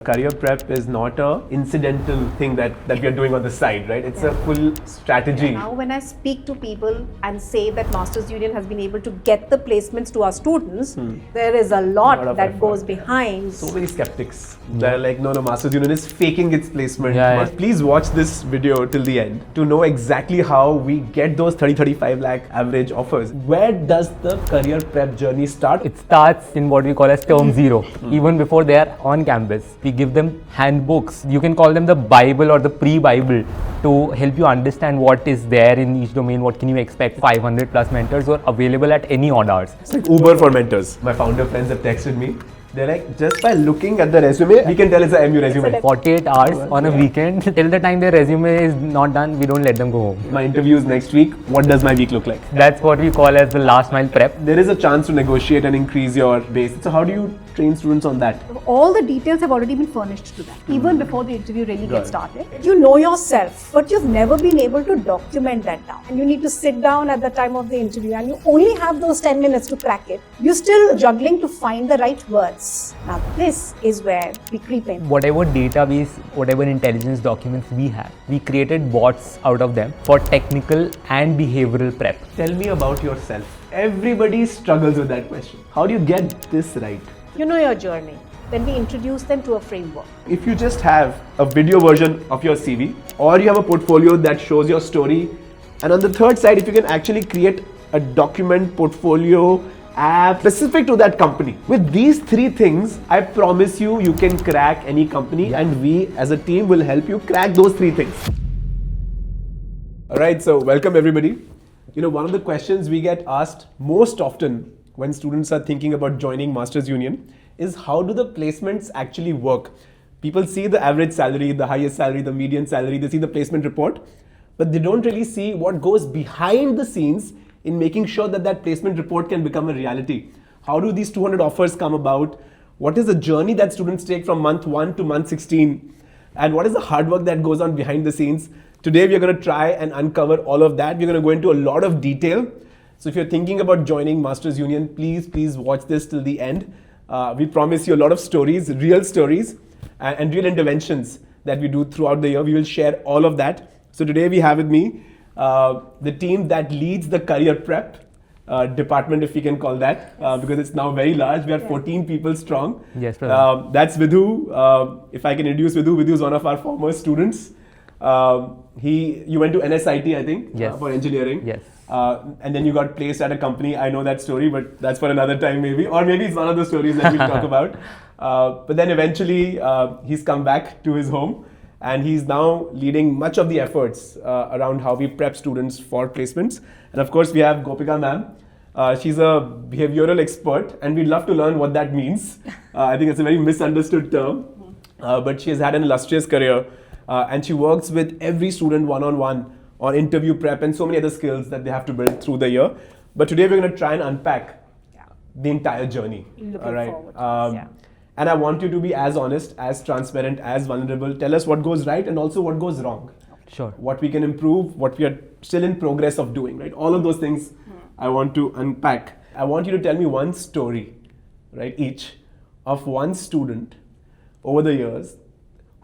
Career prep is not a incidental thing that we are doing on the side, right? It's a full strategy. Now when I speak to people and say that Masters Union has been able to get the placements to our students, there is a lot that goes behind. So many skeptics. They're like, no, Masters Union is faking its placement. Yeah. Please watch this video till the end to know exactly how we get those 30-35 lakh average offers. Where does the career prep journey start? It starts in what we call as term zero, even before they are on campus. We give them handbooks. You can call them the Bible or the pre-Bible to help you understand what is there in each domain, what can you expect. 500 plus mentors are available at any odd hours. It's like Uber for mentors. My founder friends have texted me. They're like, just by looking at the resume, we can tell it's an MU resume. 48 hours on a weekend. Till the time their resume is not done, we don't let them go home. My interview is next week. What does my week look like? That's what we call as the last mile prep. There is a chance to negotiate and increase your base. So how do you train students on that? All the details have already been furnished to them, even before the interview really gets started. You know yourself, but you've never been able to document that down. And you need to sit down at the time of the interview and you only have those 10 minutes to crack it. You're still juggling to find the right words. Now this is where we creep in. Whatever database, whatever intelligence documents we have, we created bots out of them for technical and behavioral prep. Tell me about yourself. Everybody struggles with that question. How do you get this right? You know your journey. Then we introduce them to a framework. If you just have a video version of your CV, or you have a portfolio that shows your story, and on the third side, if you can actually create a document, portfolio, app specific to that company. With these three things, I promise you, you can crack any company, and we as a team will help you crack those three things. All right, so welcome everybody. You know, one of the questions we get asked most often when students are thinking about joining Masters Union is how do the placements actually work? People see the average salary, the highest salary, the median salary, they see the placement report, but they don't really see what goes behind the scenes in making sure that that placement report can become a reality. How do these 200 offers come about? What is the journey that students take from month 1 to month 16? And what is the hard work that goes on behind the scenes? Today we are going to try and uncover all of that. We're going to go into a lot of detail. So if you're thinking about joining Masters Union, please watch this till the end. We promise you a lot of stories, real stories, and real interventions that we do throughout the year. We will share all of that. So today we have with me the team that leads the career prep department, if we can call that, because it's now very large. We are 14 people strong. Yes, that's Vidhu. If I can introduce Vidhu, Vidhu is one of our former students. You went to NSIT, I think, yes. For engineering. Yes. And then you got placed at a company. I know that story, but that's for another time maybe. Or maybe it's one of the stories that we'll talk about. But then eventually he's come back to his home and he's now leading much of the efforts around how we prep students for placements. And of course we have Gopika ma'am. She's a behavioral expert and we'd love to learn what that means. I think it's a very misunderstood term, but she has had an illustrious career and she works with every student one-on-one on interview prep and so many other skills that they have to build through the year. But today we're going to try and unpack the entire journey. Looking all right. forward to this, And I want you to be as honest, as transparent, as vulnerable. Tell us what goes right and also what goes wrong. Sure. What we can improve, what we are still in progress of doing, right? All of those things I want to unpack. I want you to tell me one story, right, each, of one student over the years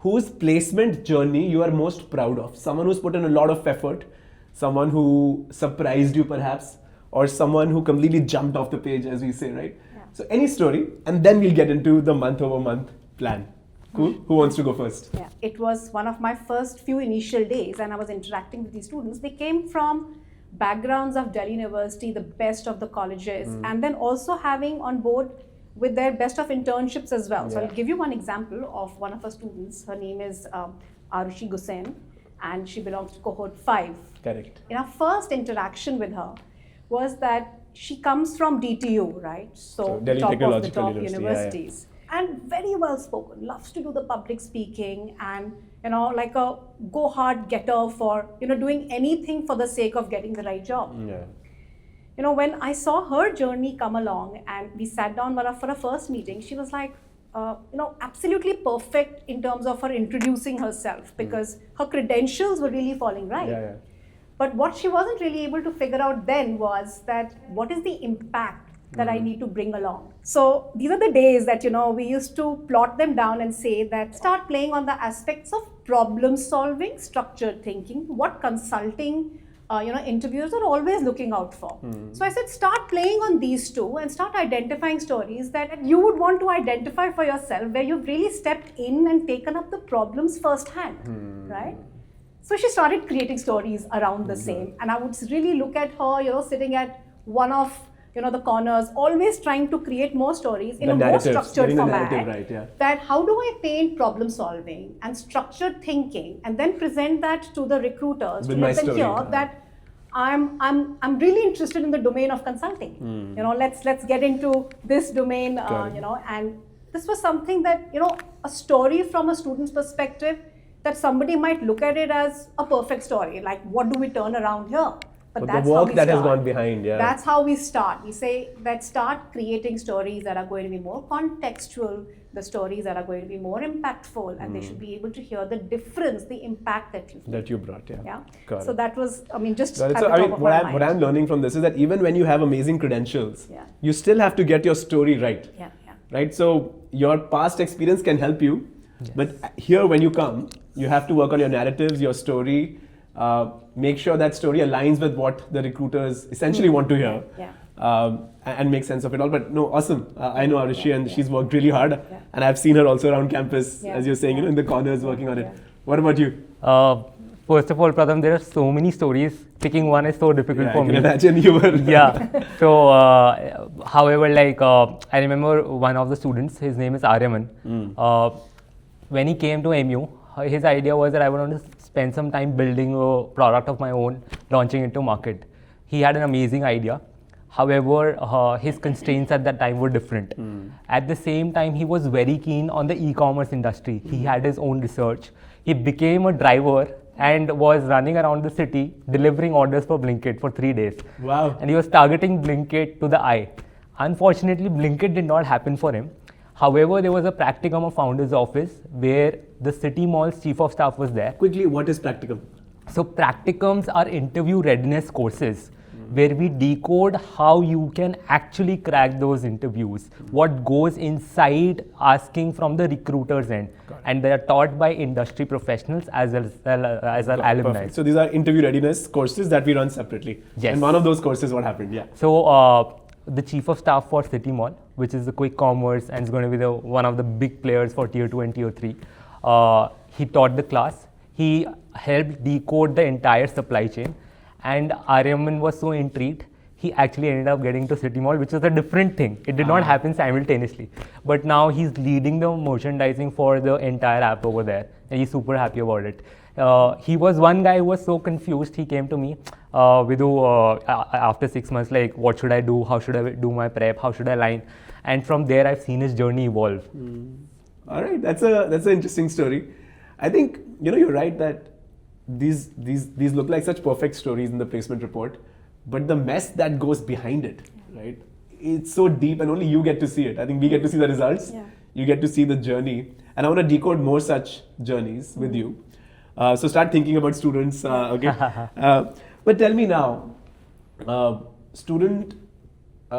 whose placement journey you are most proud of. Someone who's put in a lot of effort, someone who surprised you perhaps, or someone who completely jumped off the page, as we say, right? Yeah. So any story, and then we'll get into the month-over-month plan. Cool? Who wants to go first? Yeah, it was one of my first few initial days and I was interacting with these students. They came from backgrounds of Delhi University, the best of the colleges, and then also having on board with their best of internships as well. So I'll give you one example of one of our students. Her name is Arushi Gusen and she belongs to cohort 5. Correct. In our first interaction with her was that she comes from DTU, right? So Delhi top of the Technological top University, universities. And very well spoken, loves to do the public speaking and, you know, like a go hard getter for, you know, doing anything for the sake of getting the right job. Yeah. You know, when I saw her journey come along and we sat down for a first meeting, she was like, absolutely perfect in terms of her introducing herself because her credentials were really falling right. Yeah. But what she wasn't really able to figure out then was that what is the impact that I need to bring along. So these are the days that, we used to plot them down and say that start playing on the aspects of problem solving, structured thinking, what consulting interviewers are always looking out for. So I said, start playing on these two and start identifying stories that you would want to identify for yourself, where you've really stepped in and taken up the problems firsthand, right? So she started creating stories around the same. And I would really look at her, sitting at one of the corners, always trying to create more stories in a more structured format. Right, yeah. That how do I paint problem solving and structured thinking, and then present that to the recruiters With to let them story, hear that I'm really interested in the domain of consulting. Let's get into this domain. And this was something that a story from a student's perspective, that somebody might look at it as a perfect story. Like, what do we turn around here? But that's the work how we that start. has gone behind, yeah. That's how we start. We say that start creating stories that are going to be more contextual, the stories that are going to be more impactful, and they should be able to hear the difference, the impact that you brought, yeah. Yeah. Got so it. that was, just Got it. at So, the top of my mind. what I'm learning from this is that even when you have amazing credentials, Yeah. you still have to get your story right. Yeah. Right? So your past experience can help you, but here when you come, you have to work on your narratives, your story, make sure that story aligns with what the recruiters essentially want to hear. Yeah. And make sense of it all. But no, awesome. I know Arishi, and she's worked really hard. And I've seen her also around campus, as you're saying, in the corners working on it. What about you? First of all, Pratham, there are so many stories. Picking one is so difficult for I can me. imagine you were. Yeah. So, however, I remember one of the students, his name is Aryaman. When he came to MU, his idea was that I wanted to spend some time building a product of my own, launching it to market. He had an amazing idea. However, his constraints at that time were different. At the same time, he was very keen on the e-commerce industry. He had his own research. He became a driver and was running around the city delivering orders for Blinkit for 3 days. Wow. And he was targeting Blinkit to the eye. Unfortunately, Blinkit did not happen for him. However, there was a practicum of founder's office where the City Mall's chief of staff was there. Quickly, what is practicum? So practicums are interview readiness courses where we decode how you can actually crack those interviews, what goes inside asking from the recruiter's end. And they are taught by industry professionals as well as our alumni. Perfect. So these are interview readiness courses that we run separately. Yes. And one of those courses, what happened? Yeah. So the chief of staff for City Mall, which is the quick commerce and is going to be one of the big players for tier 2 and tier 3, he taught the class. He helped decode the entire supply chain. And Aryaman was so intrigued, he actually ended up getting to City Mall, which is a different thing. It did not happen simultaneously. But now he's leading the merchandising for the entire app over there. And he's super happy about it. He was one guy who was so confused. He came to me, Vidhu, after 6 months, like, what should I do? How should I do my prep? How should I line? And from there, I've seen his journey evolve. All right, that's an interesting story. I think, you're right that these look like such perfect stories in the placement report, but the mess that goes behind it, right? It's so deep and only you get to see it. I think we get to see the results. Yeah. You get to see the journey. And I want to decode more such journeys with you. So start thinking about students, okay? But tell me now, student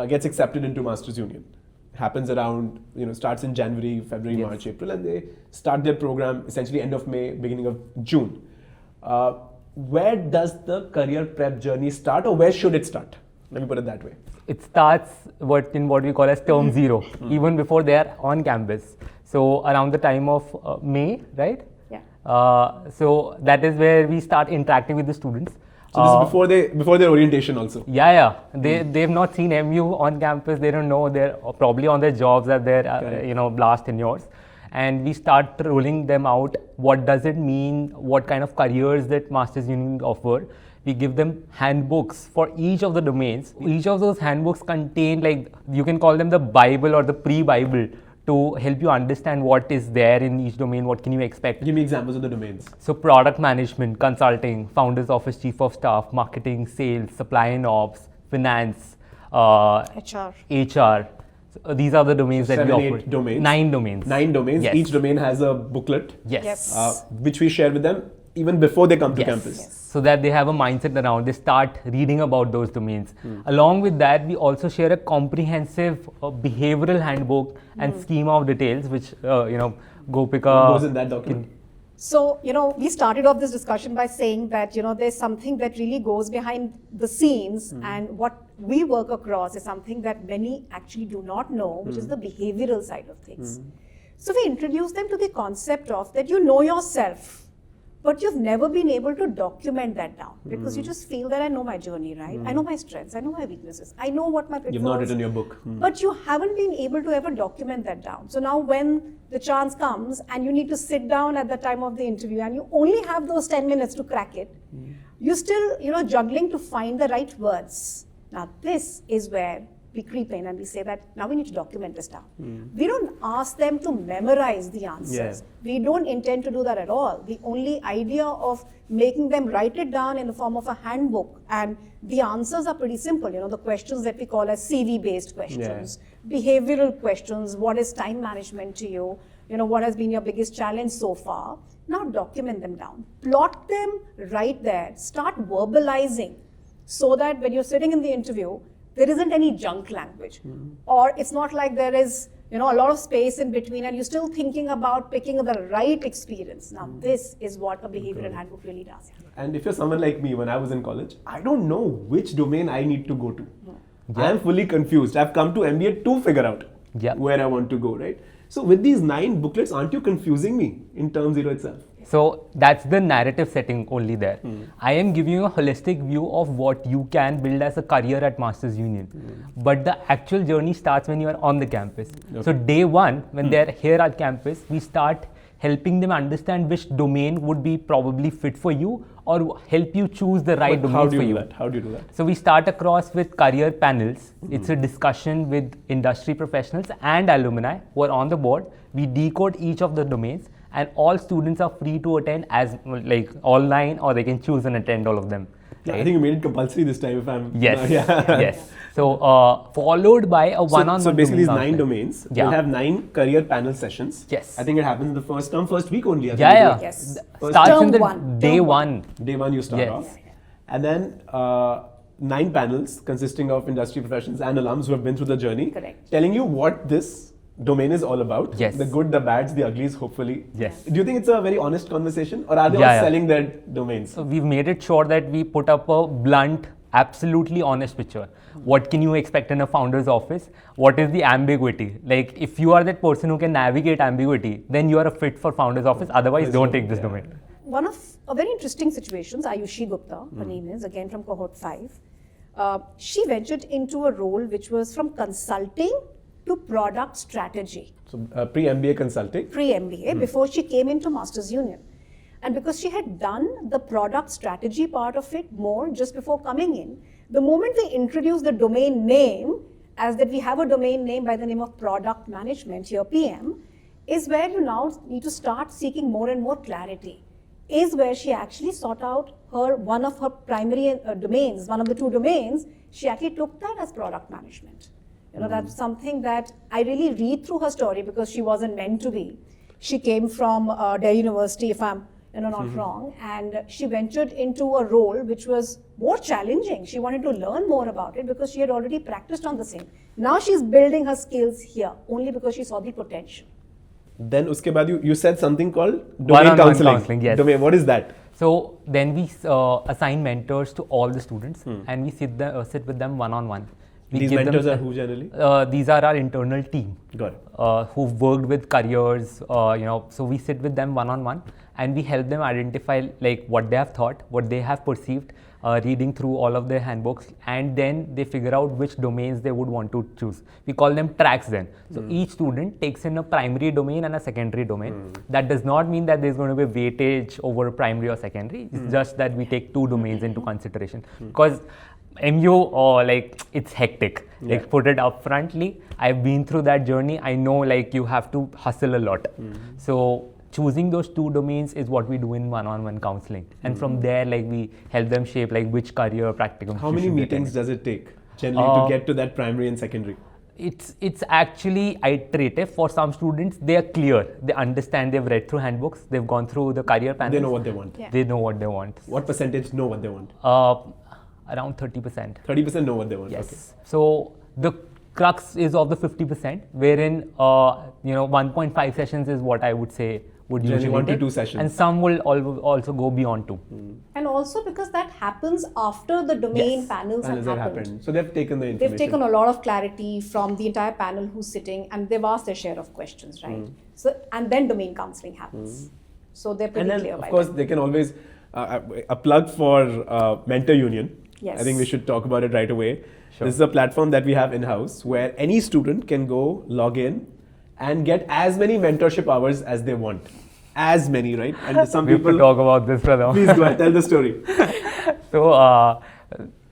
gets accepted into Masters Union. Happens around, starts in January, February, Yes. March, April, and they start their program essentially end of May, beginning of June. Where does the career prep journey start, or where should it start? Let me put it that way. It starts in what we call as term zero, even before they are on campus. So around the time of May, right? Yeah. So that is where we start interacting with the students. So this is before their orientation also. Yeah. They've not seen MU on campus. They don't know. They're probably on their jobs at their last tenures. And we start rolling them out. What does it mean? What kind of careers that Masters Union offer? We give them handbooks for each of the domains. Each of those handbooks contain, you can call them the Bible or the pre-Bible to help you understand what is there in each domain, what can you expect. Give me examples of the domains. So product management, consulting, founder's office, chief of staff, marketing, sales, supply and ops, finance, HR. So these are the domains that we offer. 8 domains. 9 domains. 9 domains. Yes. Yes. Each domain has a booklet. Yes. Which we share with them. even before they come to Yes. campus. Yes. So that they have a mindset around, they start reading about those domains. Along with that, we also share a comprehensive behavioral handbook and schema of details, which Gopika What goes in that document? So, we started off this discussion by saying that, there's something that really goes behind the scenes, and what we work across is something that many actually do not know, which is the behavioral side of things. So we introduce them to the concept of that you know yourself, but you've never been able to document that down because you just feel that I know my journey, right? I know my strengths, I know my weaknesses, I know what my pitfalls. You've not written your book. But you haven't been able to ever document that down. So now when the chance comes and you need to sit down at the time of the interview and you only have those 10 minutes to crack it, you're still, juggling to find the right words. Now this is where we creep in and we say that now we need to document this down. We don't ask them to memorize the answers. We don't intend to do that at all. The only idea of making them write it down in the form of a handbook, and the answers are pretty simple. The questions that we call as CV-based questions, behavioral questions, what is time management to you, what has been your biggest challenge so far. Now document them down, plot them right there, start verbalizing so that when you're sitting in the interview, there isn't any junk language, or it's not like there is a lot of space in between and you're still thinking about picking the right experience. Now this is what a behavioral handbook really does. And if you're someone like me, when I was in college, I don't know which domain I need to go to. I am fully confused. I've come to MBA to figure out where I want to go, right? So with these 9 booklets, aren't you confusing me in Term 0 itself? So that's the narrative setting only there. I am giving you a holistic view of what you can build as a career at Masters Union. But the actual journey starts when you are on the campus. So day one, when they're here at campus, we start helping them understand which domain would be probably fit for you or help you choose the right domain for you. How do you do that? So we start across with career panels. It's a discussion with industry professionals and alumni who are on the board. We decode each of the domains, and all students are free to attend as online, or they can choose and attend all of them. I think you made it compulsory this time, if I'm... Yes, yes. So followed by a one-on-one. So basically it's 9 counseling. domains. We'll have 9 career panel sessions. Yes. I think it happens in the first week only. Yes. Starts Term in the one. day Term one. Day 1 you start off. And then 9 panels consisting of industry professionals and alums who have been through the journey. Correct. Telling you what this domain is all about. Yes. The good, the bads, the uglies, hopefully. Yes. Do you think it's a very honest conversation, or are they all selling their domains? So we've made it sure that we put up a blunt, absolutely honest picture. What can you expect in a founder's office? What is the ambiguity? Like, if you are that person who can navigate ambiguity, then you are a fit for founder's office. Otherwise, don't take this domain. One of a very interesting situations, Ayushi Gupta, her name is, again from cohort 5, she ventured into a role which was from consulting to product strategy. So pre-MBA consulting. Pre-MBA, before she came into Masters Union. And because she had done the product strategy part of it more just before coming in, the moment we introduced the domain name, as that we have a domain name by the name of product management here, PM, is where you now need to start seeking more and more clarity. Is where she actually sought out one of her primary domains, one of the 2 domains, she actually took that as product management. That's something that I really read through her story because she wasn't meant to be. She came from Delhi University, if I'm not wrong, and she ventured into a role which was more challenging. She wanted to learn more about it because she had already practiced on the same. Now she's building her skills here only because she saw the potential. Then uske baad you said something called domain One-on-one counseling. counseling, yes. Domain, what is that? So then we assign mentors to all the students, and we sit with them one-on-one. These mentors are who generally? These are our internal team. Got it. Who've worked with careers, so we sit with them one-on-one and we help them identify what they have thought, what they have perceived, reading through all of their handbooks, and then they figure out which domains they would want to choose. We call them tracks then. So each student takes in a primary domain and a secondary domain. That does not mean that there's going to be weightage over primary or secondary. It's just that we take 2 domains into consideration. Because MU, it's hectic. Put it upfrontly. I've been through that journey. I know you have to hustle a lot. So choosing those 2 domains is what we do in one-on-one counseling. And from there, we help them shape which career practicum. How many meetings does it take generally to get to that primary and secondary? It's actually iterative. For some students, they are clear. They understand. They've read through handbooks. They've gone through the career panels. They know what they want. Yeah. They know what they want. What percentage know what they want? Around 30%. 30% know what they want. Yes. Okay. So the crux is of the 50%, wherein 1.5 sessions is what I would say would Generally usually 1 to take. 2 sessions. And some will also go beyond 2. And also because that happens after the domain Yes. panels And have that happened. happened. So they've taken the information. They've taken a lot of clarity from the entire panel who's sitting, and they've asked their share of questions, right? So, and then domain counseling happens. So they're pretty And then, clear of by course, then. they can always a plug for Mentor Union. Yes. I think we should talk about it right away. Sure. This is a platform that we have in-house where any student can go log in and get as many mentorship hours as they want. As many, right? And some We have to people. talk about this, Pratham. Please go ahead, tell the story. So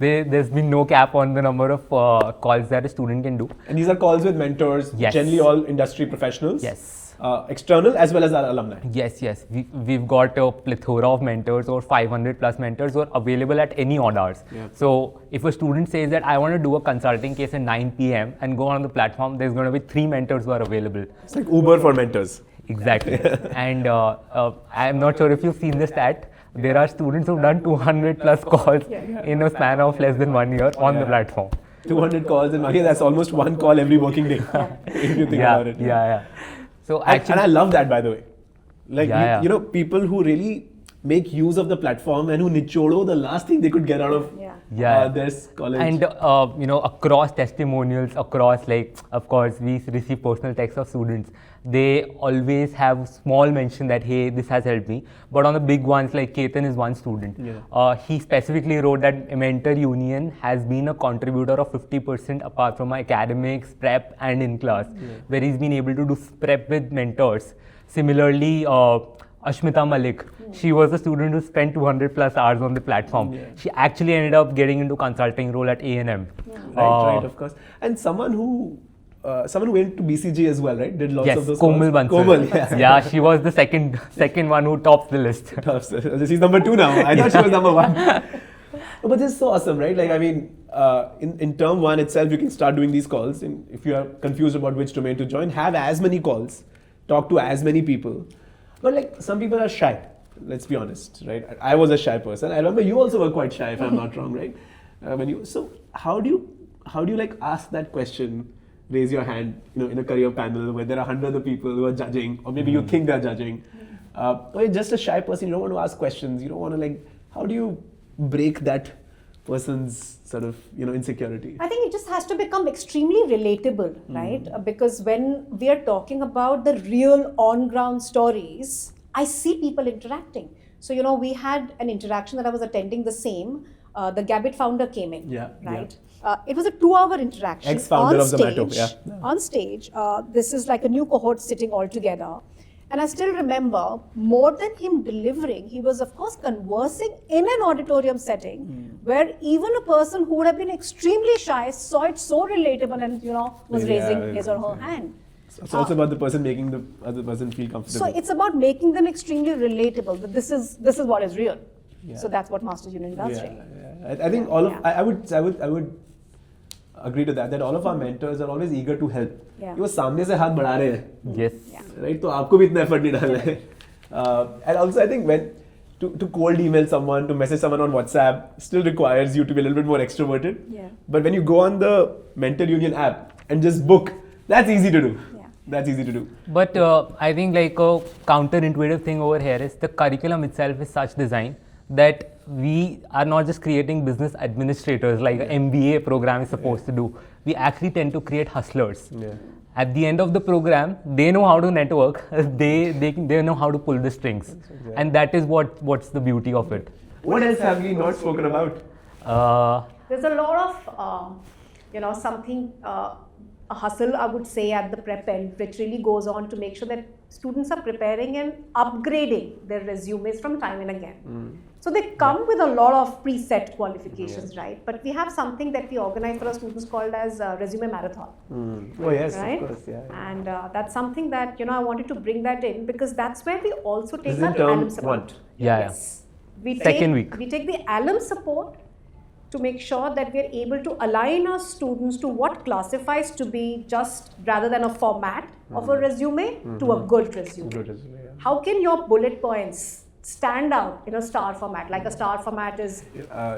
there's been no cap on the number of calls that a student can do. And these are calls with mentors, Yes. generally all industry professionals. Yes. External as well as our alumni. Yes. We've got a plethora of mentors, or 500 plus mentors who are available at any odd hours. Yeah. So if a student says that I want to do a consulting case at 9 p.m. and go on the platform, there's going to be 3 mentors who are available. It's like Uber for mentors. Exactly. And I'm not sure if you've seen the stat. There are students who've done 200 plus calls in a span of less than 1 year on the platform. 200 calls in 1 year, that's almost 1 call every working day. If you think about it. Yeah. So And actually, I love that, by the way. Like, Yeah. you know, people who really make use of the platform and who nichodo the last thing they could get out of this college. And across testimonials, across, like, of course, we receive personal texts of students. They always have small mention that, hey, this has helped me. But on the big ones, like Ketan is one student. He specifically wrote that Mentor Union has been a contributor of 50% apart from my academics, prep, and in class, where he's been able to do prep with mentors. Similarly, Ashmita Malik, she was a student who spent 200 plus hours on the platform. She actually ended up getting into consulting role at A&M. Right, of course. And someone who went to BCG as well, right? Did lots of those Komal calls. Bansal. Komal, yeah. Yeah, she was the second one who tops the list. She's number 2 now. I thought she was number 1. But this is so awesome, right? Like, I mean, in term 1 itself, you can start doing these calls. And if you are confused about which domain to join, have as many calls, talk to as many people. But like, some people are shy. Let's be honest, right? I was a shy person. I remember you also were quite shy, if I'm not wrong, right? So how do you like ask that question? Raise your hand, in a career panel where there are hundreds of people who are judging, or maybe you think they're judging. Or you're just a shy person. You don't want to ask questions. You don't want to how do you break that person's sort of insecurity? I think it just has to become extremely relatable, right? Because when we are talking about the real on-ground stories, I see people interacting. So, we had an interaction that I was attending the same. The Gabit founder came in, right? It was a 2-hour interaction Ex-founder on of stage. Zomato, On stage, this is like a new cohort sitting all together. And I still remember, more than him delivering, he was, of course, conversing in an auditorium setting where even a person who would have been extremely shy saw it so relatable and, was raising his or her hand. It's also about the person making the other person feel comfortable. So it's about making them extremely relatable. That this is what is real. So that's what Masters Union does. I think I would agree to that all of our mentors are always eager to help. वो सामने से हाथ बढ़ा रहे हैं. Yes. Right? तो आपको भी इतना effort नहीं डालना है. And also I think when to cold email someone, to message someone on WhatsApp still requires you to be a little bit more extroverted. But when you go on the Mentor Union app and just book, that's easy to do. That's easy to do. But I think like a counterintuitive thing over here is the curriculum itself is such design that we are not just creating business administrators like an MBA program is supposed to do. We actually tend to create hustlers. At the end of the program, they know how to network. They know how to pull the strings, and that is what's the beauty of it. What else have we not spoken about? There's a lot of something. A hustle, I would say, at the prep end, which really goes on to make sure that students are preparing and upgrading their resumes from time and again. So they come with a lot of preset qualifications, right? But we have something that we organize for our students called as Resume Marathon. Oh yes, right? Of course, And that's something that, I wanted to bring that in because that's where we also take This is our in term alum support. 1. Yeah. Yes. We Second week. We take the alum support to make sure that we are able to align our students to what classifies to be just rather than a format of a resume to a good resume. Good resume, yeah. How can your bullet points stand out in a star format? Like a star format is...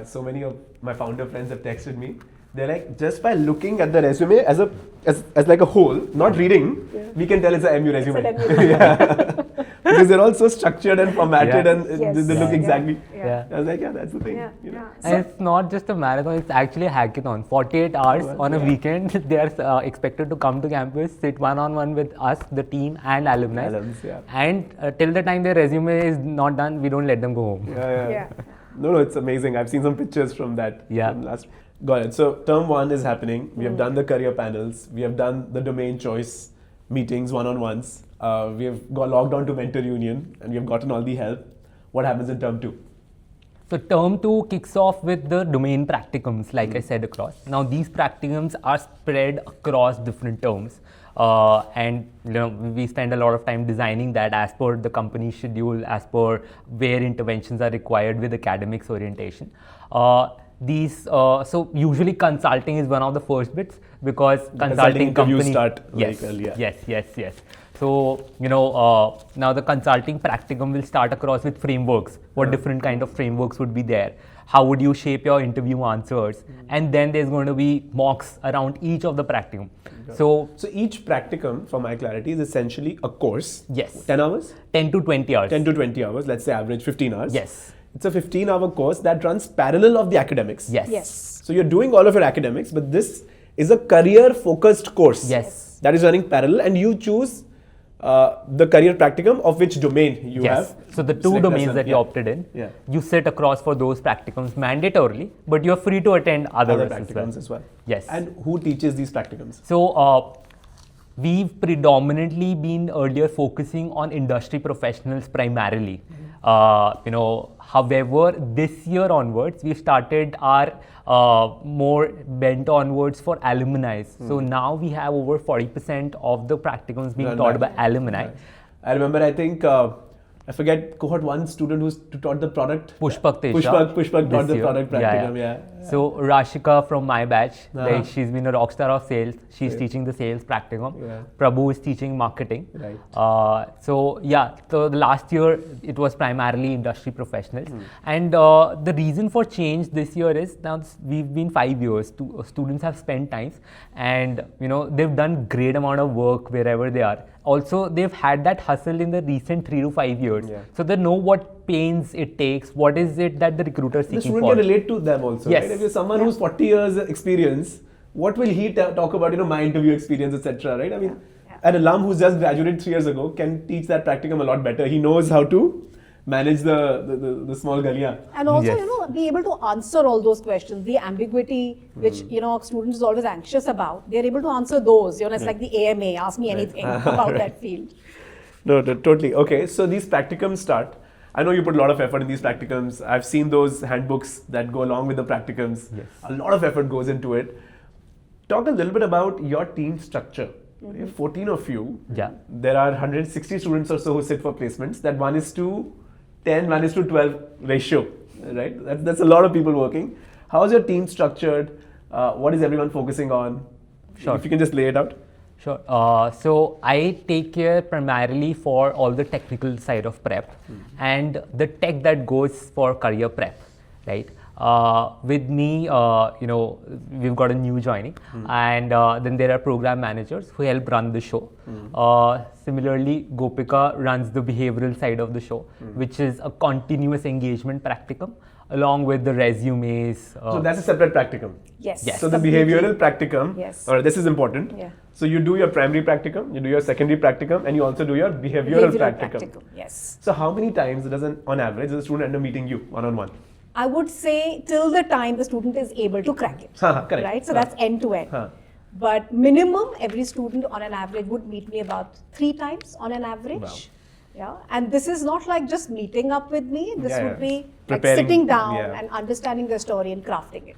So many of my founder friends have texted me. They're like, just by looking at the resume as like a whole, not reading, we can tell it's a MU resume. It's an MU. Yeah. Because they're all so structured and formatted Yeah. and Yes. they look Yeah. exactly. Yeah. I was like, yeah, that's the thing. Yeah. You know? Yeah. And it's not just a marathon, it's actually a hackathon. 48 hours on a weekend, they are expected to come to campus, sit one-on-one with us, the team and alumni. Alums, yeah. And till the time their resume is not done, we don't let them go home. Yeah. No, it's amazing. I've seen some pictures from that. Yeah. From last. Got it. So term 1 is happening. We have done the career panels. We have done the domain choice meetings, one-on-ones. We have got logged on to mentor union and we have gotten all the help. What happens in term 2? So term 2 kicks off with the domain practicums, like I said across. Now these practicums are spread across different terms. And we spend a lot of time designing that as per the company schedule, as per where interventions are required with academics orientation. So usually consulting is one of the first bits because consulting interviews company start yes, very early, yeah. yes. So now the consulting practicum will start across with frameworks. What different kind of frameworks would be there? How would you shape your interview answers? And then there's going to be mocks around each of the practicum. So each practicum, for my clarity, is essentially a course. Yes. 10 hours? 10 to 20 hours. 10 to 20 hours. Let's say average 15 hours. Yes. It's a 15-hour course that runs parallel of the academics. Yes. Yes. So you're doing all of your academics, but this is a career-focused course. Yes. That is running parallel, and you choose the career practicum of which domain you have. So the two domains that you opted in, you sit across for those practicums mandatorily, but you're free to attend other practicums as well. Yes. And who teaches these practicums? So we've predominantly been earlier focusing on industry professionals primarily. However, this year onwards, we started our more bent onwards for alumni. So now we have over 40% of the practicums being taught by alumni. Nice. I remember, I think, I forget, cohort 1 student who taught the product. Pushpak Tesha. Pushpak taught the product practicum, yeah. So Rashika from my batch, like she's been a rock star of sales. She's teaching the sales practicum. Yeah. Prabhu is teaching marketing. Right. So the last year it was primarily industry professionals. And the reason for change this year is now we've been 5 years. Students have spent time, and they've done great amount of work wherever they are. Also, they've had that hustle in the recent 3 to 5 years. Yeah. So they know what pains it takes, what is it that the recruiter is The seeking student for. can relate to them also, Yes. right? If you're someone who's 40 years experience, what will he talk about, my interview experience, etc., right? I mean, an alum who's just graduated 3 years ago can teach that practicum a lot better. He knows how to manage the small galia. And also, Yes. be able to answer all those questions, the ambiguity which, students is always anxious about. They're able to answer those. It's like the AMA, ask me anything about that field. No, totally. Okay, so these practicums start. I know you put a lot of effort in these practicums. I've seen those handbooks that go along with the practicums. Yes. A lot of effort goes into it. Talk a little bit about your team structure. 14 of you. Yeah. There are 160 students or so who sit for placements. That 1:10, 1:12 ratio, right? That's a lot of people working. How is your team structured? What is everyone focusing on? Sure. If you can just lay it out. Sure. So I take care primarily for all the technical side of prep and the tech that goes for career prep, right? With me, we've got a new joining, and then there are program managers who help run the show. Similarly, Gopika runs the behavioral side of the show, which is a continuous engagement practicum, along with the resumes. So that's a separate practicum. Yes. Yes. So the behavioral practicum, Yes. this is important. Yeah. So you do your primary practicum, you do your secondary practicum, and you also do your behavioral practicum. Yes. So how many times on average does a student end up meeting you one-on-one? I would say till the time the student is able to crack it. Correct. Right? So that's end to end. But minimum, every student on an average would meet me about 3 times on an average. Wow. Yeah. And this is not like just meeting up with me. This would be like Preparing, sitting down yeah. and understanding the story and crafting it.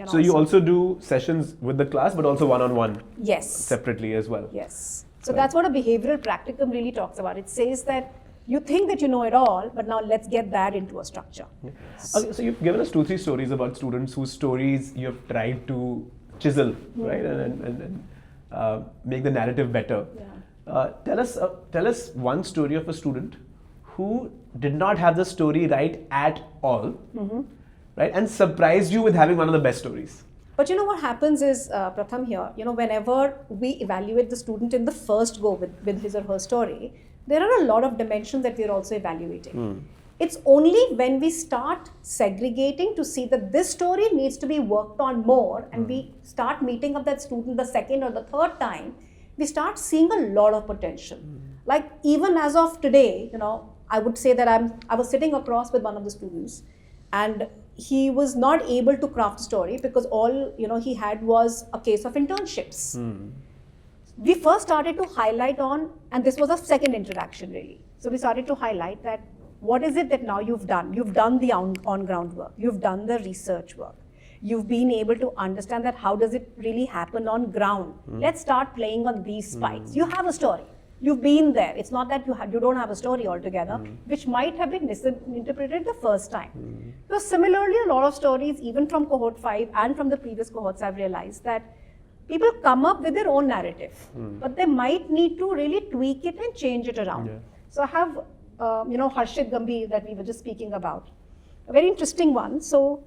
So you also do sessions with the class, but also one-on-one Yes. separately as well. Yes. So that's what a behavioral practicum really talks about. It says that You think that you know it all, but now let's get that into a structure. Okay, so you've given us 2-3 stories about students whose stories you have tried to chisel, right, and make the narrative better. Yeah. Tell us one story of a student who did not have the story right at all, right, and surprised you with having one of the best stories. But you know what happens is, Pratham here, whenever we evaluate the student in the first go with his or her story, there are a lot of dimensions that we're also evaluating. It's only when we start segregating to see that this story needs to be worked on more, and we start meeting up that student the second or the third time, we start seeing a lot of potential. Like even as of today, I would say that I was sitting across with one of the students, and he was not able to craft a story because all he had was a case of internships. We first started to highlight on, and this was a second interaction really. So we started to highlight that what is it that now you've done? You've done the on-ground work. You've done the research work. You've been able to understand that how does it really happen on ground. Let's start playing on these spikes. You have a story. You've been there. It's not that you don't have a story altogether, which might have been misinterpreted the first time. So similarly, a lot of stories, even from cohort 5 and from the previous cohorts, I've realized that people come up with their own narrative, but they might need to really tweak it and change it around. So I have, Harshit Gambhir that we were just speaking about, a very interesting one. So,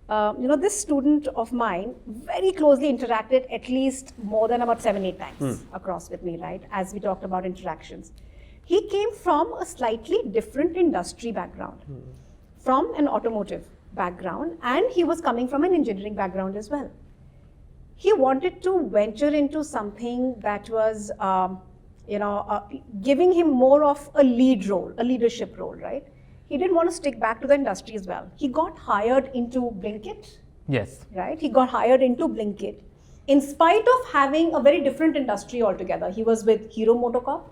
this student of mine very closely interacted at least more than about 7-8 times across with me, right? As we talked about interactions. He came from a slightly different industry background, from an automotive background, and he was coming from an engineering background as well. He wanted to venture into something that was, giving him more of a lead role, a leadership role, right? He didn't want to stick back to the industry as well. He got hired into Blinkit. Yes. Right? He got hired into Blinkit in spite of having a very different industry altogether. He was with Hero Motocorp.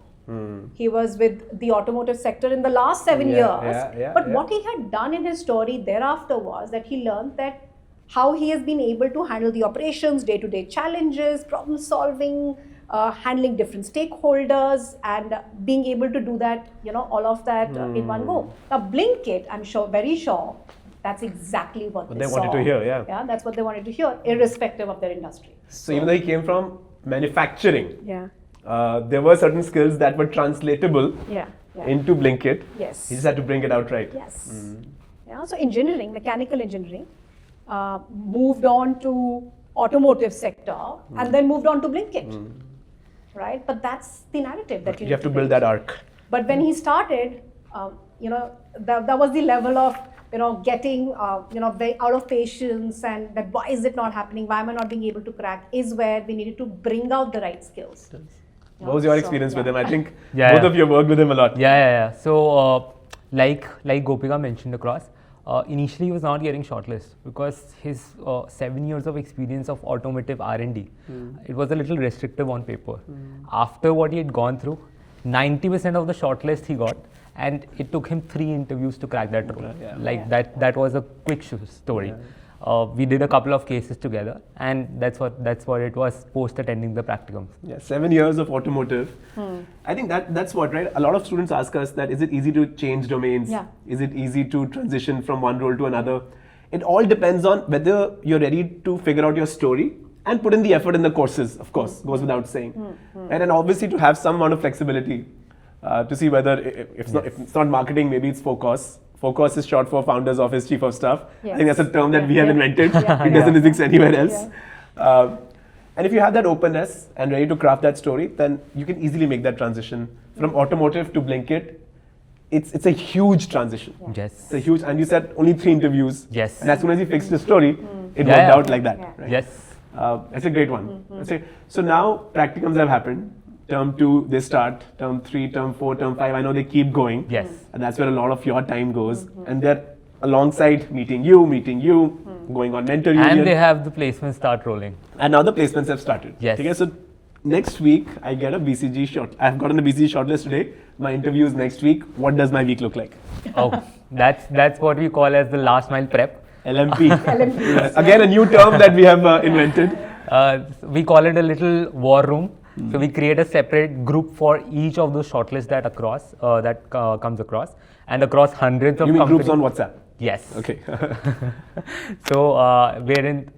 He was with the automotive sector in the last 7 years. But what he had done in his story thereafter was that he learned that how he has been able to handle the operations, day-to-day challenges, problem solving, handling different stakeholders, and being able to do that, all of that in one go. Now, Blinkit, I'm very sure, that's exactly what they wanted to hear, Yeah, that's what they wanted to hear, irrespective of their industry. So even though he came from manufacturing, there were certain skills that were translatable into Blinkit. Yes. He just had to bring it out right. Yes. Yeah, so engineering, mechanical engineering, moved on to automotive sector and then moved on to Blinkit. Right? But that's the narrative that you have to build that arc. But when he started, that was the level of, getting, very out of patience, and that why is it not happening? Why am I not being able to crack? Is where we needed to bring out the right skills. What was your experience with him? I think both of you worked with him a lot. So, like Gopika mentioned across, initially he was not getting shortlisted because his 7 years of experience of automotive R&D, it was a little restrictive on paper. After what he had gone through, 90% of the shortlist he got, and it took him 3 interviews to crack that role. That was a quick story. We did a couple of cases together, and that's what it was post attending the practicums. 7 years of automotive. I think that's what, right? A lot of students ask us that, is it easy to change domains? Is it easy to transition from one role to another? It all depends on whether you're ready to figure out your story and put in the effort in the courses, of course, goes without saying. Right? And obviously to have some amount of flexibility to see whether, if it's not marketing, maybe it's focus. Focus is short for Founder's Office Chief of Staff. I think that's a term that we have invented. It doesn't exist anywhere else. And if you have that openness and ready to craft that story, then you can easily make that transition from automotive to Blinkit. It's a huge transition. Yes. It's a huge, and you said only 3 interviews. Yes. And as soon as you fixed the story, it worked out like that. Right? Yes. That's a great one. So now practicums have happened. Term 2, they start. Term 3, term 4, term 5, I know they keep going. Yes. And that's where a lot of your time goes. And they're alongside meeting you, going on mentor union. And they have the placements start rolling. And now the placements have started. Yes. Okay, so next week, I get a BCG short. I've gotten a BCG shortlist today. My interview is next week. What does my week look like? Oh, that's what we call as the last mile prep. LMP. Again, a new term that we have invented. We call it a little war room. So we create a separate group for each of those shortlists that comes across, and across hundreds of You mean companies. groups on WhatsApp? Yes. Okay. So wherein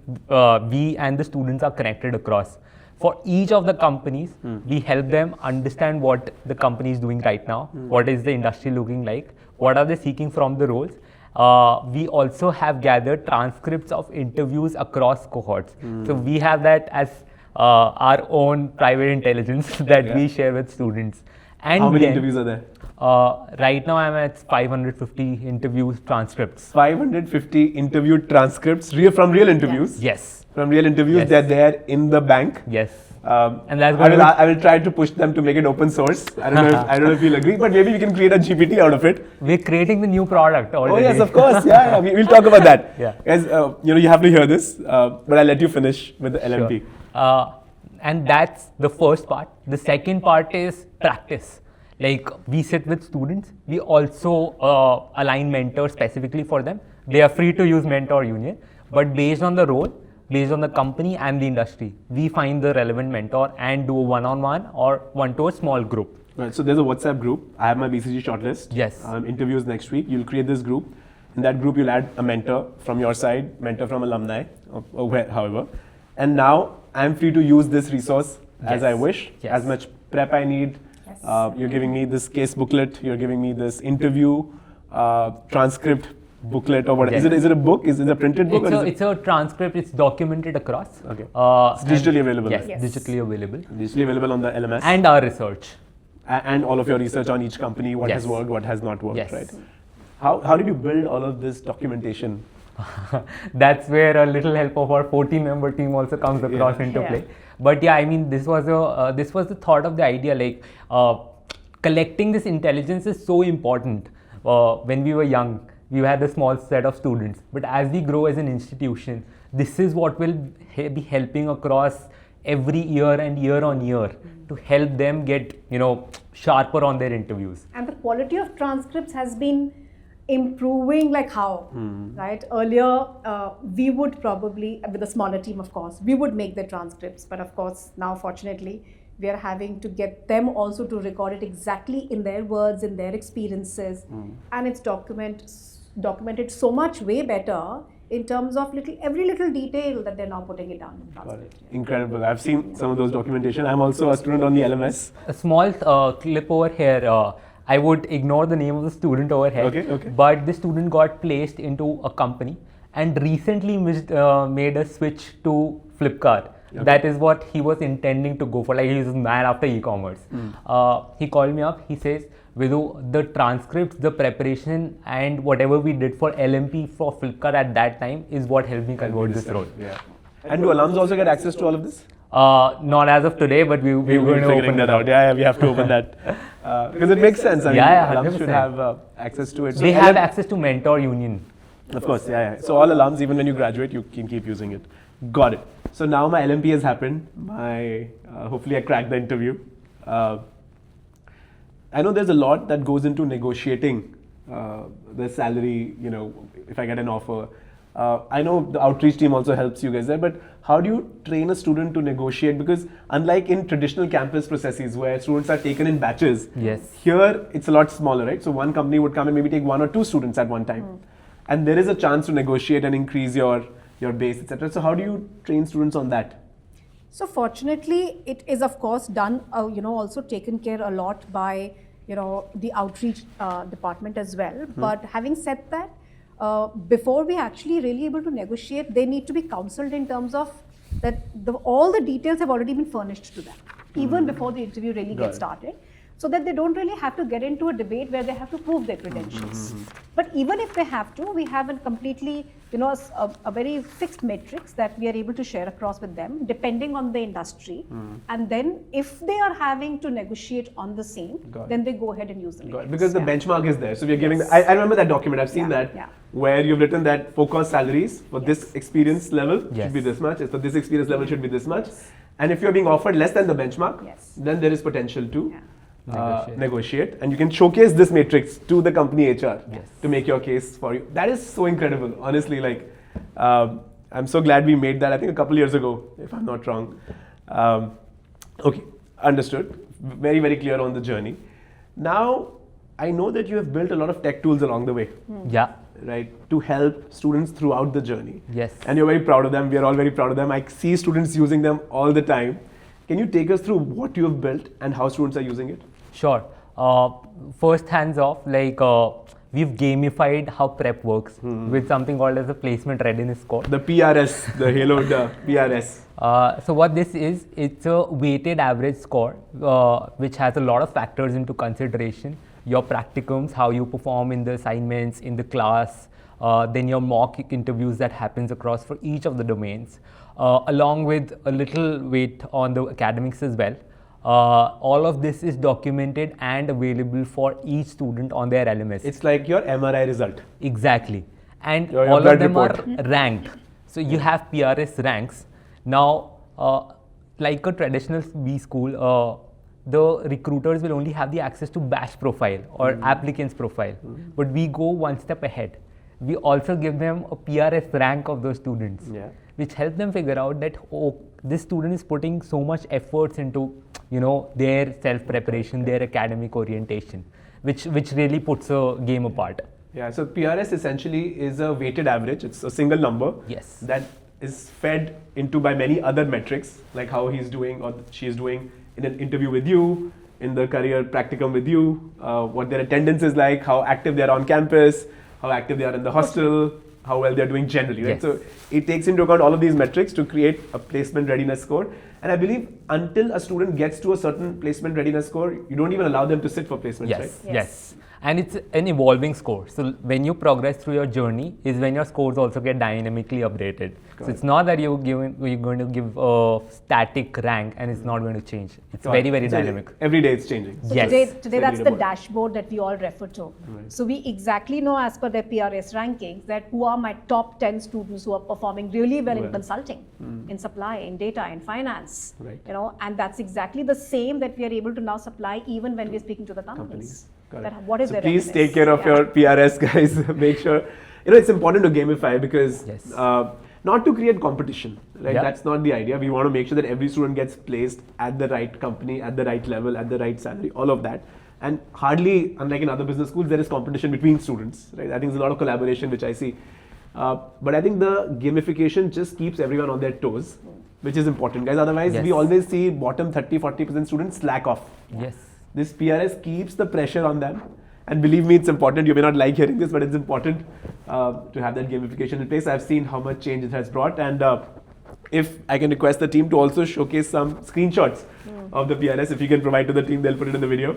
we and the students are connected across. For each of the companies, we help them understand what the company is doing right now, what is the industry looking like, what are they seeking from the roles. We also have gathered transcripts of interviews across cohorts. So we have that as our own private intelligence that we share with students. And How many then, interviews are there? Right now I'm at 550 interviews transcripts. 550 interview transcripts from real interviews. Yes. From real interviews, Yes. they're there in the bank. Yes. And that's I will try to push them to make it open source. I don't know if you'll agree, but maybe we can create a GPT out of it. We're creating the new product already. Oh yes, of course. Yeah, we'll talk about that. Yeah. Guys, you have to hear this, but I'll let you finish with the LMP. Sure. And that's the first part. The second part is practice. Like we sit with students, we also align mentors specifically for them. They are free to use mentor union, but based on the role, based on the company and the industry, we find the relevant mentor and do a one-on-one or one to a small group. Right, so there's a WhatsApp group. I have my BCG shortlist. Yes. Interviews next week. You'll create this group. In that group, you'll add a mentor from your side, mentor from alumni, or however. And now I'm free to use this resource as I wish, Yes. as much prep I need. Yes. You're giving me this case booklet. You're giving me this interview transcript booklet or whatever. Yes. Is it a book? Is it a printed book? It's a transcript. It's documented across. Okay. It's digitally available. Yes, Yes. digitally available. Digitally available on the LMS. And our research. And all of your research on each company, what has Yes. worked, what has not worked, Yes. right? How did you build all of this documentation? That's where a little help of our 14-member team also comes across into Yeah. play. But yeah, I mean, this was the thought of the idea. Like collecting this intelligence is so important. When we were young, we had a small set of students. But as we grow as an institution, this is what will be helping across every year and year on year to help them get sharper on their interviews. And the quality of transcripts has been improving, like how, right? Earlier, we would probably, with a smaller team, of course, we would make the transcripts. But of course, now fortunately, we are having to get them also to record it exactly in their words, in their experiences. And it's documented so much way better in terms of every little detail that they're now putting it down in transcript. Incredible. I've seen some of those documentation. I'm also a student on the LMS. A small clip over here. I would ignore the name of the student over here. Okay. But the student got placed into a company and recently made a switch to Flipkart. Okay. That is what he was intending to go for. Like, he was mad after e-commerce. He called me up. He says, Vidhu, the transcripts, the preparation, and whatever we did for LMP for Flipkart at that time is what helped me convert this role. Yeah. And do alums also get access to all of this? Not as of today, but we're going to open that out. Yeah, we have to open that. Because it makes sense. I mean, alums should have access to it. They have access to mentor union. Of course, yeah. So all alums, even when you graduate, you can keep using it. Got it. So now my LMP has happened. Hopefully I cracked the interview. I know there's a lot that goes into negotiating the salary, if I get an offer. I know the outreach team also helps you guys there, but how do you train a student to negotiate? Because unlike in traditional campus processes where students are taken in batches, here it's a lot smaller, right? So one company would come and maybe take 1 or 2 students at one time. And there is a chance to negotiate and increase your base, etc. So how do you train students on that? So fortunately, it is of course done, also taken care a lot by, the outreach department as well. But having said that, before we actually really able to negotiate, they need to be counseled in terms of that all the details have already been furnished to them, even before the interview really gets started, so that they don't really have to get into a debate where they have to prove their credentials. But even if they have to, we have a completely, a very fixed matrix that we are able to share across with them, depending on the industry. And then if they are having to negotiate on the same, then they go ahead and use the matrix. Because the benchmark is there. So we are giving, I remember that document, I've seen that, where you've written that forecast salaries for this experience level should be this much, for this experience level should be this much. And if you're being offered less than the benchmark, then there is potential to negotiate, and you can showcase this matrix to the company HR to make your case for you. That is so incredible, honestly. I'm so glad we made that. I think a couple years ago, if I'm not wrong. Okay, Understood. Very, very clear on the journey. Now, I know that you have built a lot of tech tools along the way. Yeah. Right, to help students throughout the journey. Yes. And you're very proud of them. We are all very proud of them. I see students using them all the time. Can you take us through what you have built and how students are using it? Sure. First, hands off, we've gamified how prep works with something called as a placement readiness score. The PRS, the Halo, the PRS. So what this is, it's a weighted average score, which has a lot of factors into consideration. Your practicums, how you perform in the assignments, in the class, then your mock interviews that happens across for each of the domains, along with a little weight on the academics as well. All of this is documented and available for each student on their LMS. It's like your MRI result. Exactly. And Your all blood of them report. are ranked. So you have PRS ranks. Now, like a traditional B school, the recruiters will only have the access to batch profile or applicants profile. But we go one step ahead. We also give them a PRS rank of those students, which helps them figure out that, oh, this student is putting so much efforts into, their self-preparation, their academic orientation, which really puts a game apart. Yeah, so PRS essentially is a weighted average. It's a single number Yes. that is fed into by many other metrics, like how he's doing or she is doing in an interview with you, in the career practicum with you, what their attendance is like, how active they are on campus, how active they are in the hostel, how well they're doing generally, right? Yes. So it takes into account all of these metrics to create a placement readiness score. And I believe until a student gets to a certain placement readiness score, you don't even allow them to sit for placements, Yes, right? yes. And it's an evolving score. So when you progress through your journey is when your scores also get dynamically updated. So it's not that you're going to give a static rank and it's not going to change. It's very, very So dynamic. every day it's changing. So Yes. today that's the Very dashboard that we all refer to. So we exactly know as per their PRS rankings that who are my top 10 students who are performing really well in consulting, in supply, in data, in finance. Right. And that's exactly the same that we are able to now supply even when we're speaking to the companies. Got That it. what is So their please readiness? take care of your PRS, guys. Make sure, it's important to gamify because Yes. not to create competition, right? Yeah. That's not the idea. We want to make sure that every student gets placed at the right company, at the right level, at the right salary, all of that. And hardly, unlike in other business schools, there is competition between students, right? I think there's a lot of collaboration, which I see. But I think the gamification just keeps everyone on their toes, which is important, guys. Otherwise, Yes. we always see bottom 30-40% students slack off. Yes. This PRS keeps the pressure on them. And believe me, it's important. You may not like hearing this, but it's important to have that gamification in place. I've seen how much change it has brought. And if I can request the team to also showcase some screenshots of the PRS, if you can provide to the team, they'll put it in the video.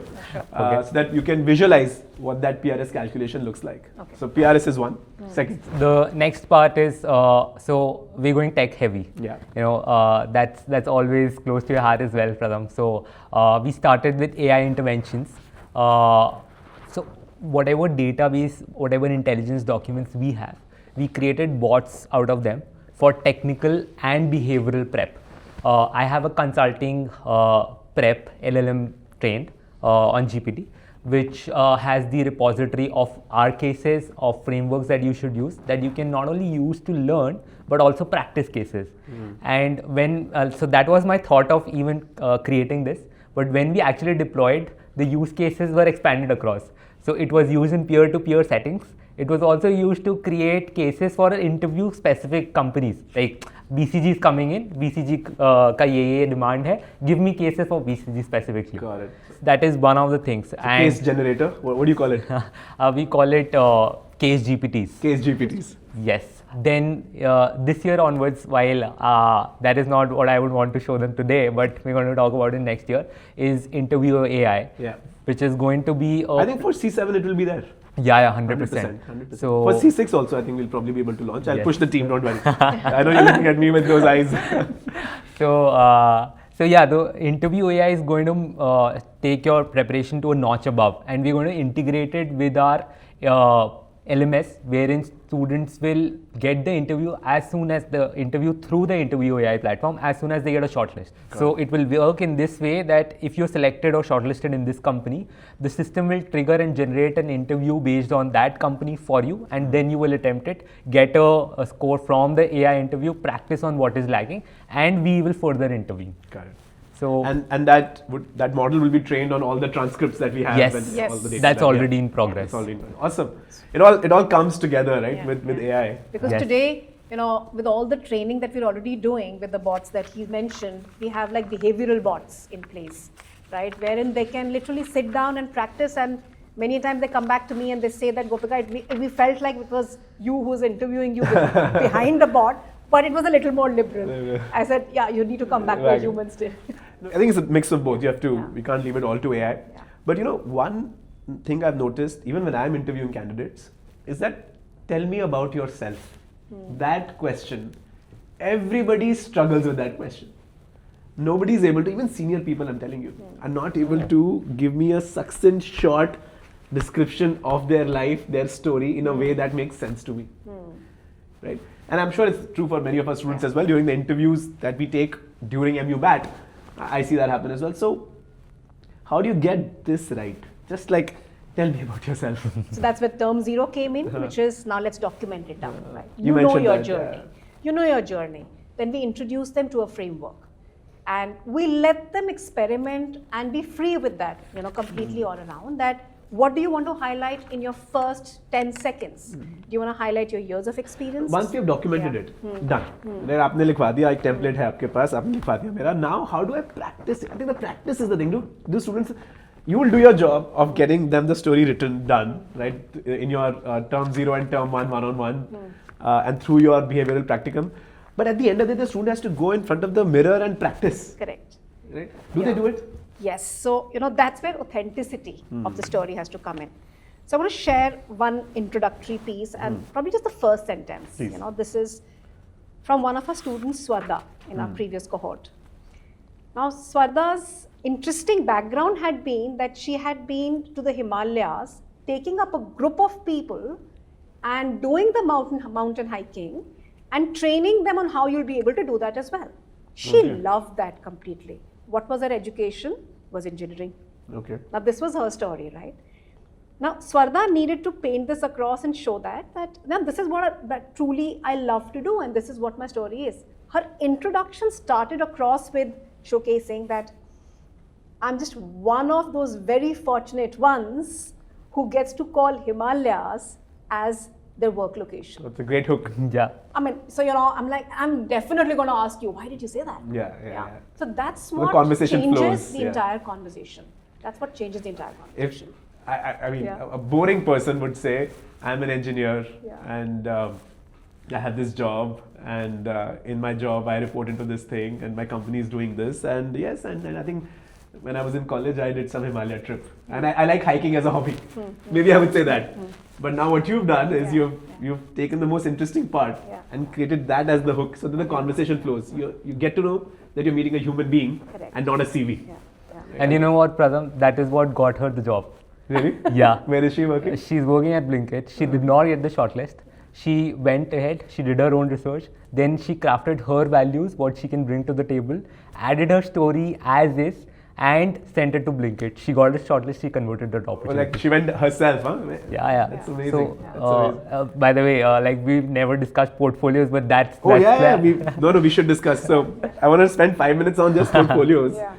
So that you can visualize what that PRS calculation looks like. Okay. So PRS is one. Second. The next part is, so we're going tech heavy. Yeah. That's always close to your heart as well, Pratham. So we started with AI interventions. So whatever database, whatever intelligence documents we have, we created bots out of them for technical and behavioral prep. I have a consulting prep LLM trained on GPT, which has the repository of R cases, of frameworks that you should use, that you can not only use to learn, but also practice cases. And when, so that was my thought of even creating this. But when we actually deployed, the use cases were expanded across. So it was used in peer-to-peer settings. It was also used to create cases for interview specific companies. Like BCG is coming in, BCG ka ye demand hai, give me cases for BCG specifically. Got it. That is one of the things. So case generator. What do you call it? We call it case GPTs. Case GPTs. Yes. Then this year onwards, while that is not what I would want to show them today, but we're going to talk about it next year, is interview AI, which is going to be... I think for C7 it will be there. Yeah, 100%. 100%. So for C6 also, I think we'll probably be able to launch. I'll Yes. push the team, don't worry. I know you're looking at me with those eyes. So yeah, the interview AI is going to take your preparation to a notch above, and we're going to integrate it with our LMS, wherein students will get the interview as soon as the interview through the interview AI platform, as soon as they get a shortlist. So it will work in this way that if you're selected or shortlisted in this company, the system will trigger and generate an interview based on that company for you, and then you will attempt it, get a score from the AI interview, practice on what is lagging, and we will further intervene. Got it. So and that model will be trained on all the transcripts that we have. Yes. And Yes. all the data that's that- already yeah. in progress. It's already in progress. Awesome. It all comes together, right? Yeah. With AI. Because Yes. today, with all the training that we're already doing with the bots that he mentioned, we have like behavioral bots in place, right? Wherein they can literally sit down and practice, and many times they come back to me and they say that, Gopika, we felt like it was you who's interviewing you behind the bot, but it was a little more liberal. I said, yeah, you need to come back to a Right. human still. I think it's a mix of both. You have to. Yeah. We can't leave it all to AI. Yeah. But one thing I've noticed, even when I'm interviewing candidates, is that tell me about yourself. That question, everybody struggles with that question. Nobody's able to, even senior people, I'm telling you, are not able to give me a succinct, short description of their life, their story in a way that makes sense to me. Right? And I'm sure it's true for many of our students as well. During the interviews that we take during MU BAT, I see that happen as well. So, how do you get this right? Just like, tell me about yourself. So that's where term 0 came in, which is now let's document it down, right? You know mentioned your that, journey. yeah. You know your journey. Then we introduce them to a framework. And we let them experiment and be free with that, completely all around. That what do you want to highlight in your first 10 seconds? Do you want to highlight your years of experience? Once you've documented Yeah. it, done. Then आपने लिखवा दिया, एक template है आपके पास, आपने लिखवा दिया मेरा. Now, how do I practice it? I think the practice is the thing. Do students, you will do your job of getting them the story written done, right? In your term 0 and term 1 one-on-one, and through your behavioral practicum. But at the end of the day, the student has to go in front of the mirror and practice. Correct. Right? Do they do it? Yes, so that's where authenticity of the story has to come in. So I want to share one introductory piece and probably just the first sentence. Please. This is from one of our students, Swarda, in our previous cohort. Now, Swarda's interesting background had been that she had been to the Himalayas, taking up a group of people and doing the mountain hiking and training them on how you'll be able to do that as well. She loved that completely. What was her education? Was engineering. Okay. Now this was her story, right? Now Swarda needed to paint this across and show that now this is that truly I love to do, and this is what my story is. Her introduction started across with showcasing that I'm just one of those very fortunate ones who gets to call Himalayas as their work location. That's a great hook. Yeah. I mean, so I'm definitely going to ask you, why did you say that? Yeah. So that's The what conversation changes flows, the yeah. entire conversation. That's what changes the entire If conversation. I mean, Yeah. a boring person would say, I'm an engineer Yeah. and I have this job, and in my job I report into this thing, and my company is doing this, and yes, and I think when I was in college I did some Himalaya trip, and I like hiking as a hobby. Maybe I would say that. But now what you've done is Yeah. you've taken the most interesting part Yeah. and created that as the hook, so that the conversation flows. You get to know that you're meeting a human being Correct. and not a CV. Yeah. And you know what, Pratham? That is what got her the job. Really? Yeah. Where is she working? She's working at Blinkit. She did not get the shortlist. She went ahead, she did her own research, then she crafted her values, what she can bring to the table, added her story as is, and sent it to Blinkit. She got the shortlist, she converted that Well, opportunity. like she went herself, huh? Yeah. That's amazing. So, That's amazing. by the way, we've never discussed portfolios, but that's Oh yeah. where- We should discuss. So I want to spend 5 minutes on just portfolios. Yeah.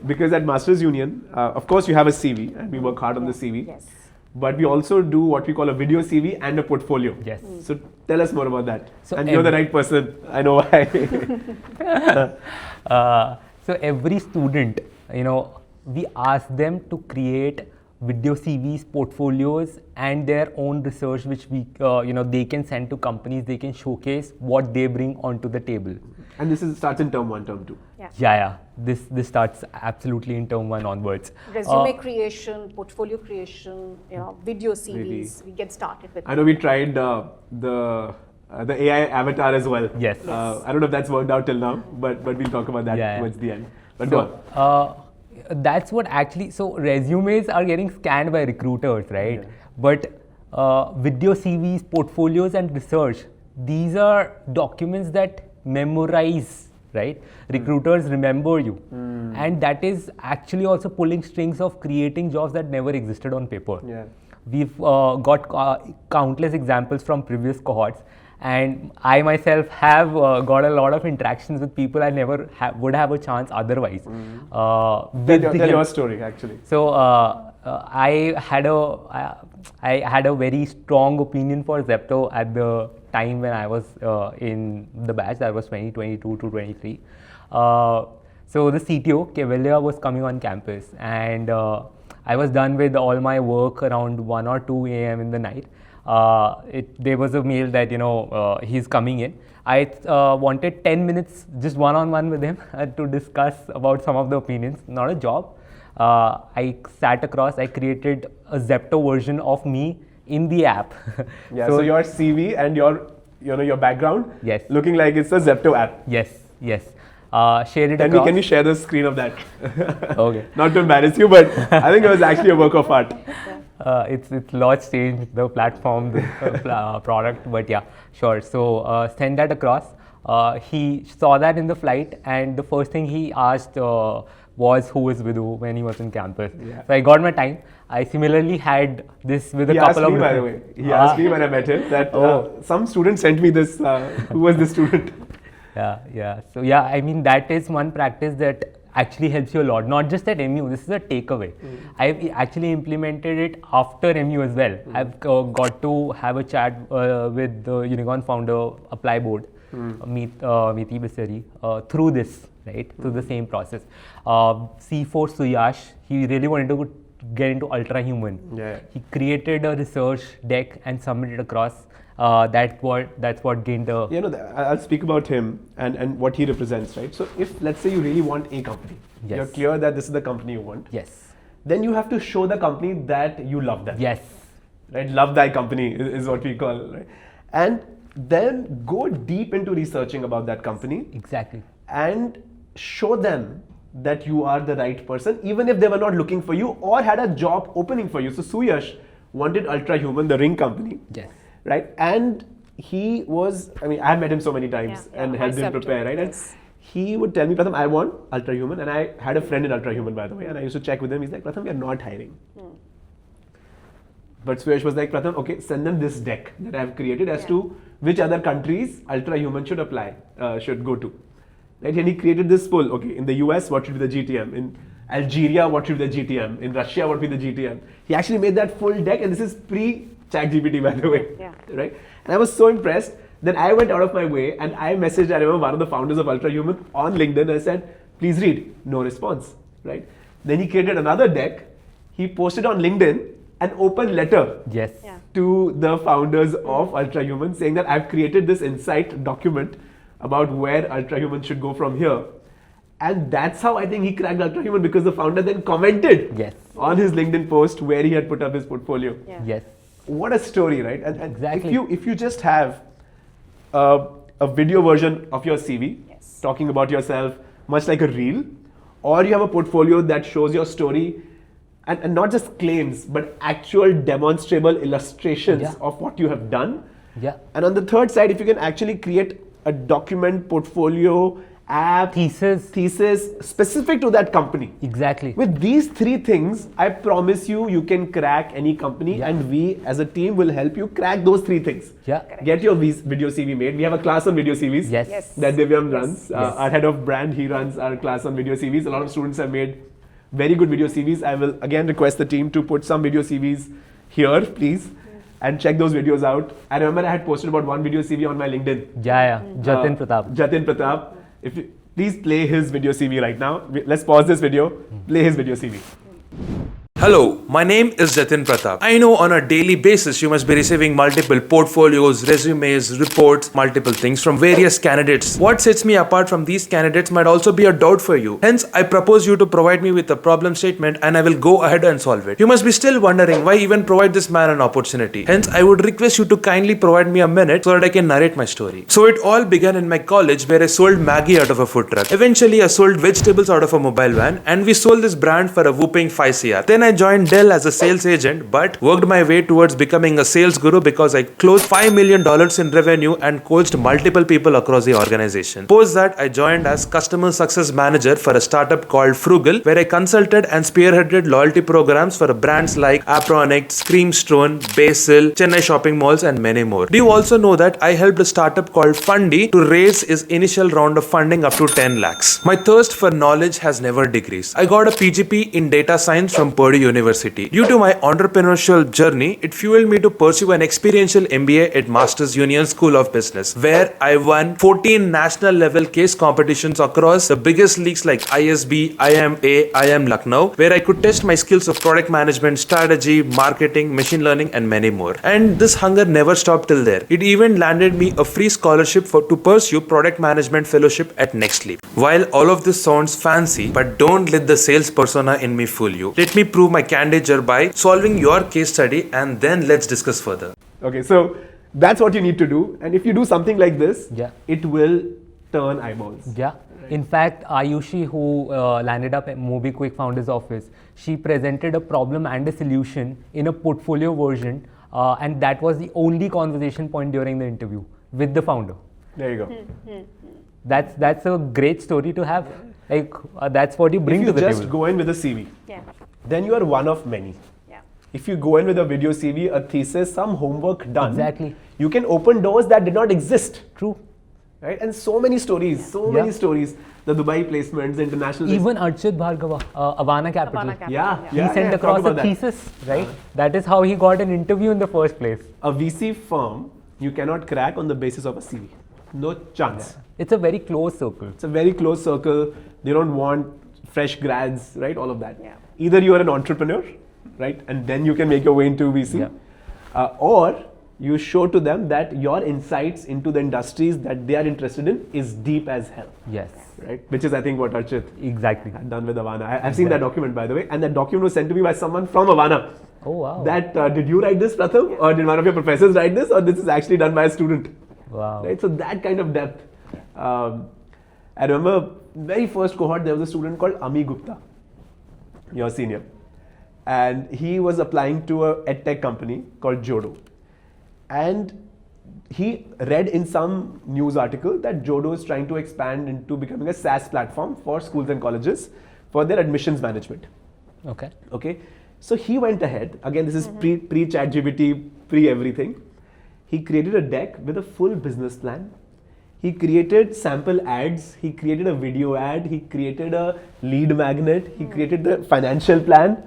Because at Masters Union, of course you have a CV and we work hard on the CV. Yes. But we also do what we call a video CV and a portfolio. Yes. So tell us more about that. So and you're the right person. I know why. So every student, we ask them to create video CVs, portfolios, and their own research, which they can send to companies. They can showcase what they bring onto the table. And this starts in term 1, term 2. Yeah. This starts absolutely in term 1 onwards. Resume creation, portfolio creation, video CVs. We get started with. I know we tried the AI avatar as well. Yes. I don't know if that's worked out till now, but we'll talk about that towards the end. But go on. That's what actually, so resumes are getting scanned by recruiters, right? Yeah. But video CVs, portfolios, and research, these are documents that memorize, right? Recruiters remember you. And that is actually also pulling strings of creating jobs that never existed on paper. Yeah. We've got countless examples from previous cohorts, and I myself have got a lot of interactions with people I never would have a chance otherwise. Tell your story actually. So I had a very strong opinion for Zepto at the time when I was in the batch, that was 2022 to 23. So the CTO, Kevalia, was coming on campus, and I was done with all my work around 1 or 2 a.m. in the night. There was a mail that, he's coming in. I wanted 10 minutes, just one-on-one with him to discuss about some of the opinions, not a job. I sat across, I created a Zepto version of me in the app. Yeah, so your CV and your background, yes, looking like it's a Zepto app. Yes. Shared it across. Can you share the screen of that? Okay. Not to embarrass you, but I think it was actually a work of art. It's lots changed, the platform, the product, but yeah, sure. So send that across. He saw that in the flight, and the first thing he asked was who is Vidhu when he was in campus. Yeah. So I got my time. I similarly had this with a couple of. He asked me, by the way. He asked me when I met him that some student sent me this. Who was this student? Yeah. So yeah, I mean, that is one practice that actually helps you a lot. Not just at MU. This is a takeaway. I've actually implemented it after MU as well. I've got to have a chat with the Unicorn founder, Apply Board, Meeti Bisari, through this, right? Through the same process. C4 Suyash, he really wanted to get into ultra human. Yeah. He created a research deck and submitted across. That's what gained the. I'll speak about him and what he represents, right? So if let's say you really want a company, yes, you're clear that this is the company you want. Yes. Then you have to show the company that you love them. Yes. Right? Love thy company is what we call, right? And then go deep into researching about that company. Exactly. And show them that you are the right person, even if they were not looking for you or had a job opening for you. So Suyash wanted Ultra Human, the ring company. Yes. Right? And he was, I've met him so many times and helped him prepare, right? Yes. And he would tell me, Pratham, I want Ultra Human. And I had a friend in Ultra Human, by the way, and I used to check with him. He's like, Pratham, we are not hiring. But Suyash was like, Pratham, okay, send them this deck that I've created as to which other countries Ultra Human should apply, should go to. Right? And he created this poll. Okay, in the US, what should be the GTM? In Algeria, what should be the GTM? In Russia, what would be the GTM? He actually made that full deck, and this is pre-ChatGPT, by the way. Yeah. Right? And I was so impressed. Then I went out of my way and I messaged, I remember, one of the founders of Ultra Human on LinkedIn. I said, please read. No response. Right? Then he created another deck. He posted on LinkedIn an open letter to the founders of Ultra Human, saying that I've created this insight document about where Ultra Human should go from here. And that's how I think he cracked Ultra Human, because the founder then commented on his LinkedIn post where he had put up his portfolio. Yeah. Yes. What a story, right? And exactly. If you just have a video version of your CV talking about yourself, much like a reel, or you have a portfolio that shows your story and not just claims, but actual demonstrable illustrations of what you have done. Yeah. And on the third side, if you can actually create a document, portfolio, app, thesis specific to that company. Exactly. With these three things, I promise you can crack any company, and we as a team will help you crack those three things. Yeah. Get your video CV made. We have a class on video CVs that Divyam runs. Our head of brand, he runs our class on video CVs. A lot of students have made very good video CVs. I will again request the team to put some video CVs here, please. And check those videos out. I remember I had posted about one video CV on my LinkedIn. Jatin Pratap. If you, please play his video CV right now. Let's pause this video. Play his video CV. Hello, my name is Jatin Pratap. I know on a daily basis you must be receiving multiple portfolios, resumes, reports, multiple things from various candidates. What sets me apart from these candidates might also be a doubt for you. Hence, I propose you to provide me with a problem statement and I will go ahead and solve it. You must be still wondering why even provide this man an opportunity. Hence, I would request you to kindly provide me a minute so that I can narrate my story. So it all began in my college where I sold Maggie out of a food truck. Eventually, I sold vegetables out of a mobile van and we sold this brand for a whooping 5 CR. Then I joined Dell as a sales agent, but worked my way towards becoming a sales guru because I closed $5 million in revenue and coached multiple people across the organization. Post that, I joined as customer success manager for a startup called Frugal, where I consulted and spearheaded loyalty programs for brands like Apronic, Screamstone, Basil, Chennai shopping malls, and many more. Do you also know that I helped a startup called Fundy to raise its initial round of funding up to 10 lakhs? My thirst for knowledge has never decreased. I got a PGP in data science from Purdue University. Due to my entrepreneurial journey, it fueled me to pursue an experiential MBA at Masters Union School of Business, where I won 14 national level case competitions across the biggest leagues like ISB, IMA, IM Lucknow, where I could test my skills of product management, strategy, marketing, machine learning, and many more. And this hunger never stopped till there. It even landed me a free scholarship to pursue product management fellowship at Next Leap. While all of this sounds fancy, but don't let the sales persona in me fool you. Let me prove my candidate by solving your case study, and then let's discuss further. Okay, so that's what you need to do. And if you do something like this, Yeah. it will turn eyeballs. Yeah. In fact, Ayushi, who landed up at MobiQuick founder's office, she presented a problem and a solution in a portfolio version, and that was the only conversation point during the interview with the founder. There you go. That's a great story to have. Like that's what you bring If to you the just table. go in with a CV, Yeah. then you are one of many. Yeah. If you go in with a video CV, a thesis, some homework done, Exactly. you can open doors that did not exist. True. Right? And so many stories, many stories. The Dubai placements, the international. Even Archit Bhargava, Avana Capital. Avana Capital. Yeah, He sent talk across about a that. thesis, right? That is how he got an interview in the first place. A VC firm you cannot crack on the basis of a CV. No chance. It's a very close circle. It's a very close circle. They don't want fresh grads, right? All of that. Yeah. Either you are an entrepreneur, right? And then you can make your way into VC. Yeah. Or you show to them that your insights into the industries that they are interested in is deep as hell, Yes. right? Which is, I think, what Archit Exactly. had done with Avana. I've seen that document, by the way. And that document was sent to me by someone from Avana. Oh wow. That, did you write this, Pratham? Or did one of your professors write this? Or this is actually done by a student? Wow. Right? So that kind of depth. I remember very first cohort, there was a student called Ami Gupta, your senior. And he was applying to a edtech company called Jodo. And he read in some news article that Jodo is trying to expand into becoming a SaaS platform for schools and colleges for their admissions management. Okay. Okay, so he went ahead. Again, this is pre ChatGPT, pre everything. He created a deck with a full business plan. He created sample ads. He created a video ad. He created a lead magnet. He created the financial plan.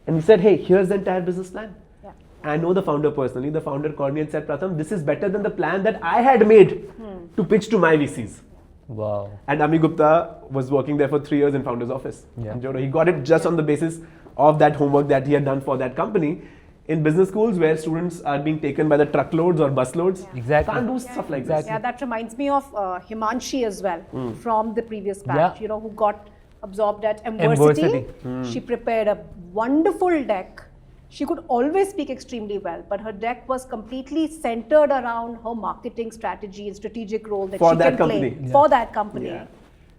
And he said, hey, here's the entire business plan. Yeah. I know the founder personally. The founder called me and said, Pratham, this is better than the plan that I had made to pitch to my VCs. Wow. And Ami Gupta was working there for 3 years in founder's office. Yeah. In Jodo. He got it just on the basis of that homework that he had done for that company. In business schools where students are being taken by the truckloads or busloads, Exactly. can't do stuff like Exactly. Yeah, that reminds me of Himanshi as well from the previous batch, Yeah. who got absorbed at Emversity. She prepared a wonderful deck. She could always speak extremely well, but her deck was completely centered around her marketing strategy and strategic role that For she that can company. play Yeah. for that company. Yeah.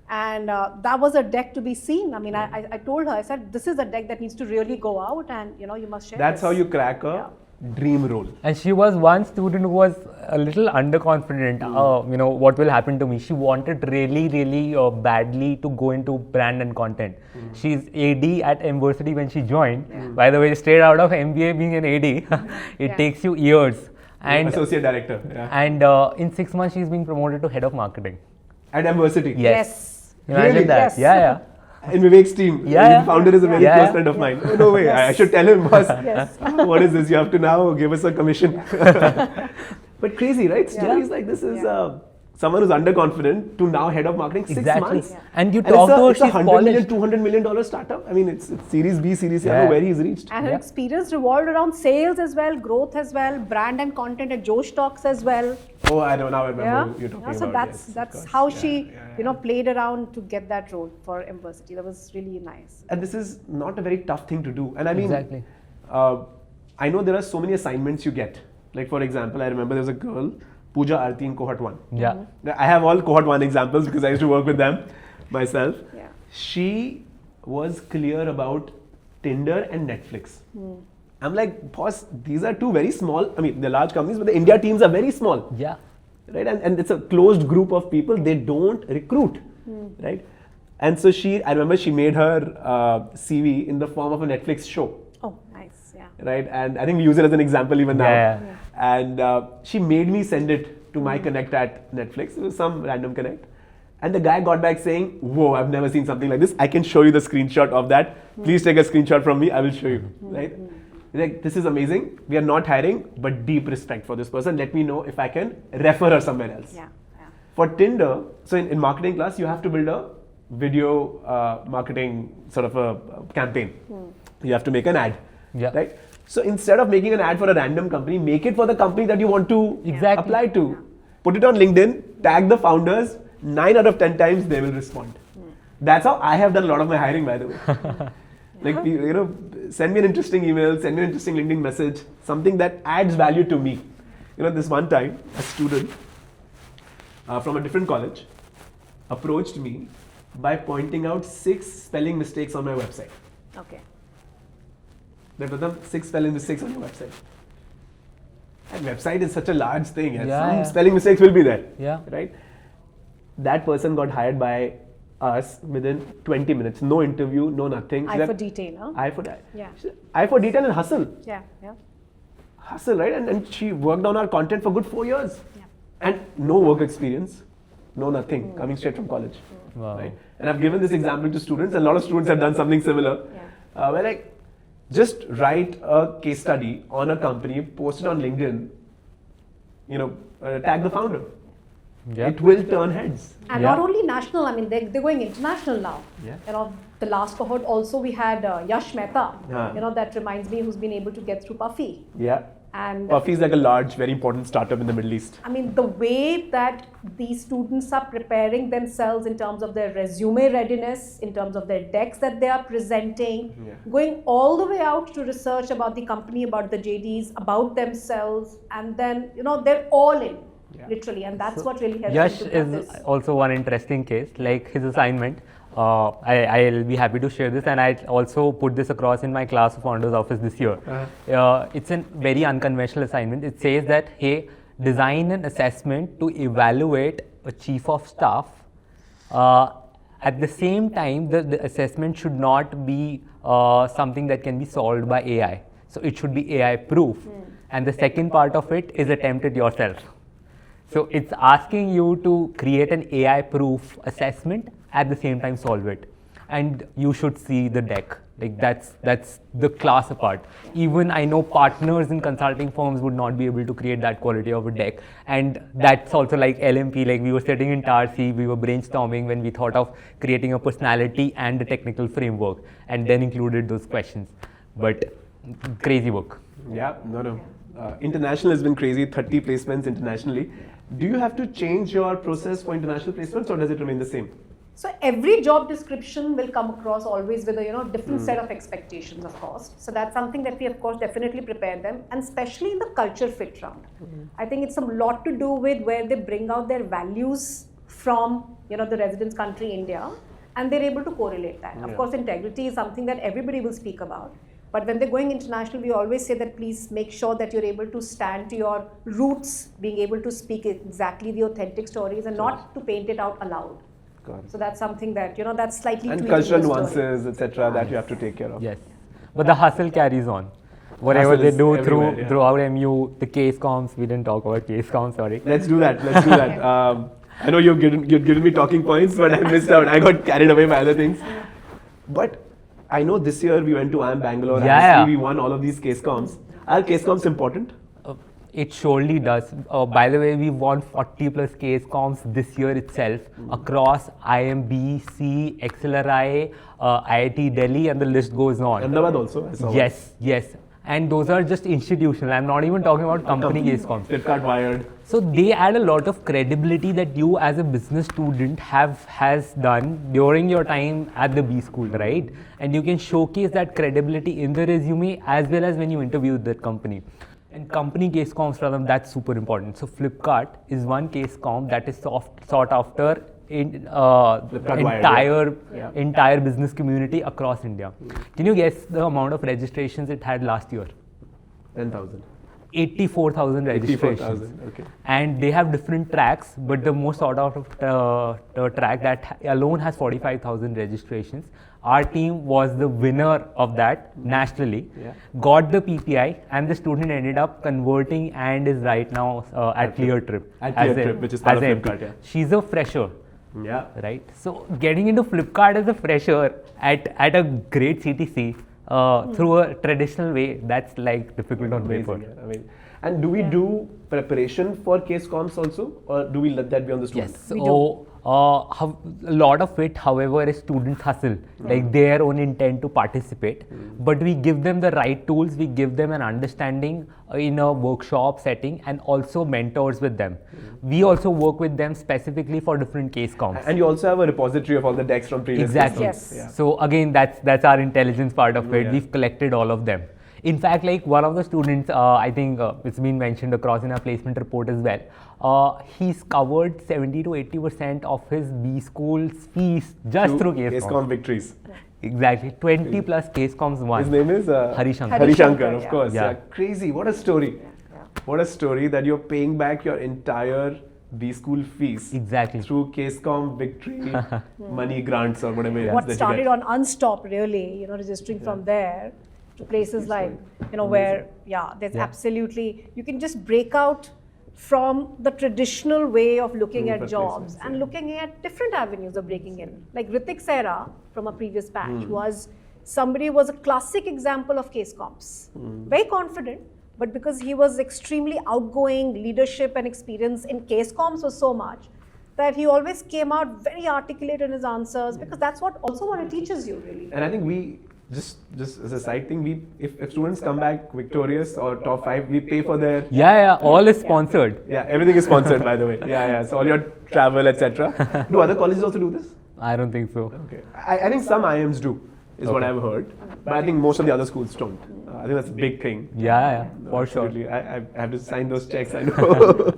And that was a deck to be seen. I mean, I told her, I said, this is a deck that needs to really go out and, you must share That's this. how you crack a dream role. And she was one student who was a little underconfident. What will happen to me? She wanted really, really badly to go into brand and content. She's AD at Emversity when she joined. By the way, straight out of MBA being an AD, it takes you years. And Associate director. Yeah. and in 6 months, she's being promoted to head of marketing. At Emversity. Yes. Imagine Really? that. Yes. Yeah. In Vivek's team. Yeah. The founder is a very Yeah. close friend of mine. Oh, no way. I should tell him, boss. Yes. What is this? You have to now give us a commission. But crazy, right? Stories like this is someone who's underconfident to now head of marketing 6 Exactly. months. Yeah. And you And talk to her, it's a she's $100 million, polished. $200 million startup. I mean, it's Series B, Series C. I don't Yeah. know where he's reached. And her Yeah. experience revolved around sales as well, growth as well, brand and content at Josh Talks as well. Oh, I know. Now I remember Yeah. you're talking So about. that's yes, of that's course. how Yeah, she yeah. played around to get that role for Emversity. That was really nice. And this is not a very tough thing to do. And I mean, Exactly. I know there are so many assignments you get. Like for example, I remember there was a girl, Pooja Arti in cohort 1. Yeah. I have all cohort 1 examples because I used to work with them myself. Yeah. She was clear about Tinder and Netflix. I'm like, boss, these are two very small, I mean, they're large companies, but the India teams are very small. Yeah. Right? And it's a closed group of people, they don't recruit. Right? And so I remember she made her CV in the form of a Netflix show. Oh, nice. Yeah. Right? And I think we use it as an example even now. Yeah. And she made me send it to my connect at Netflix. It was some random connect. And the guy got back saying, whoa, I've never seen something like this. I can show you the screenshot of that. Please take a screenshot from me. I will show you. Right? Like, this is amazing. We are not hiring, but deep respect for this person. Let me know if I can refer her somewhere else. Yeah. For Tinder, so in marketing class, you have to build a video marketing sort of a campaign. You have to make an ad. Yeah. Right? So instead of making an ad for a random company, make it for the company that you want to apply to. Yeah. Put it on LinkedIn, tag the founders, 9 out of 10 times they will respond. That's how I have done a lot of my hiring, by the way. Like, you know, send me an interesting email, send me an interesting LinkedIn message, something that adds value to me. You know, this one time, a student from a different college approached me by pointing out 6 spelling mistakes on my website. Okay. That was 6 spelling mistakes on your website. And website is such a large thing. And Yeah. some spelling mistakes will be there. Yeah. Right? That person got hired by us within 20 minutes. No interview, no nothing. Eye for detail, huh? Eye for Yeah. Eye for detail and hustle. Yeah. Hustle, right? And she worked on our content for good 4 years. Yeah. And no work experience, no nothing, coming straight from college. Wow. Right? And I've given this example to students, and a lot of students have done something similar. Where like, just write a case study on a company, post it on LinkedIn, you know, tag the founder. Yeah. It will turn heads. And Yeah. not only national, I mean, they're going international now. Yeah. You know, the last cohort also we had Yash Mehta. Yeah. You know, that reminds me, who's been able to get through Puffy. Yeah. And Puffy is like a large, very important startup in the Middle East. I mean, the way that these students are preparing themselves in terms of their resume readiness, in terms of their decks that they are presenting, going all the way out to research about the company, about the JDs, about themselves, and then, you know, they're all in, literally, and that's what really helps Yash them to get is this. also one interesting case, like his assignment. I'll be happy to share this, and I also put this across in my class of founders office this year. It's a very unconventional assignment. It says that, hey, design an assessment to evaluate a chief of staff. At the same time, the assessment should not be something that can be solved by AI. So it should be AI proof. And the second part of it is attempt it yourself. So it's asking you to create an AI proof assessment, at the same time solve it. And you should see the deck. Like that's the class apart. Even I know partners in consulting firms would not be able to create that quality of a deck. And that's also like LMP, like we were sitting in Tarsi, we were brainstorming when we thought of creating a personality and a technical framework, and then included those questions. But crazy work. Yeah, no. International has been crazy, 30 placements internationally. Do you have to change your process for international placements, or does it remain the same? So every job description will come across always with a different set of expectations, of course. So that's something that we, of course, definitely prepare them, and especially in the culture fit round. I think it's a lot to do with where they bring out their values from the residence country India, and they're able to correlate that. Of course, integrity is something that everybody will speak about. But when they're going international, we always say that please make sure that you're able to stand to your roots, being able to speak exactly the authentic stories and not to paint it out aloud. So that's something that, that's slightly and tweaked cultural in the story. nuances, etc., that you have to take care of. Yes. But the hustle carries on. Whatever Hustle they is do everywhere, throughout MU, the case comms, we didn't talk about case comms, sorry. Let's do that. I know you've given me talking points, but I missed out. I got carried away by other things. But I know this year we went to IIM Bangalore. Yeah. We won all of these case comms. Are case comms important? It surely does. By the way, we won 40 plus case comms this year itself across IMBC, XLRI, IIT Delhi, and the list goes on. Ahmedabad also. I saw Yes. And those are just institutional. I'm not even talking about company case comms. Flipkart Wired. So they add a lot of credibility that you as a business student has done during your time at the B school, right? And you can showcase that credibility in the resume as well as when you interview that company. And company case comms, Pratham, that's super important. So Flipkart is one case comm that is sought after entire business community across India. Can you guess the amount of registrations it had last year? 10,000. 84,000 registrations. 84,000, okay. And they have different tracks, but the most sought out of track that alone has 45,000 registrations. Our team was the winner of that nationally, got the PPI, and the student ended up converting and is right now at Clear Trip. At Clear Trip, which is part of Flipkart, yeah. She's a fresher. Yeah. Right. So getting into Flipkart as a fresher at a great CTC through a traditional way, that's like difficult on paper. Yeah, amazing. And do we do preparation for case comps also, or do we let that be on the student? Yes. So a lot of it, however, is students' hustle, like their own intent to participate. But we give them the right tools, we give them an understanding in a workshop setting, and also mentors with them. We also work with them specifically for different case comps. And you also have a repository of all the decks from previous Exactly. case comps. Yes. Yeah. So again, that's our intelligence part of it. Yeah. We've collected all of them. In fact, like one of the students, I think it's been mentioned across in our placement report as well. He's covered 70 to 80% of his B school's fees just through case comps. comp victories. Exactly, 20 plus case comps won. His name is Harishankar. Harishankar, of yeah. course. Yeah. Yeah. Crazy. What a story. What a story that you're paying back your entire B school fees. Exactly. Through case comp victory, money grants or whatever it is. What that you started get. on Unstop, really, registering from there to places like, where, there's absolutely, you can just break out from the traditional way of looking at for jobs placements, and looking at different avenues of breaking in. Like Ritik Sera from a previous batch was somebody who was a classic example of case comps. Very confident, but because he was extremely outgoing, leadership and experience in case comps was so much that he always came out very articulate in his answers, because that's what it teaches you, really. And I think we just as a side thing, if students come back victorious or top 5, we pay for their All is sponsored. everything is sponsored by the way. So all your travel, etc. Do other colleges also do this? I don't think so. Okay. I think some IMs do, is what I've heard, but I think most of the other schools don't. I think that's a big thing. For sure. Absolutely. I have to sign those checks, I know.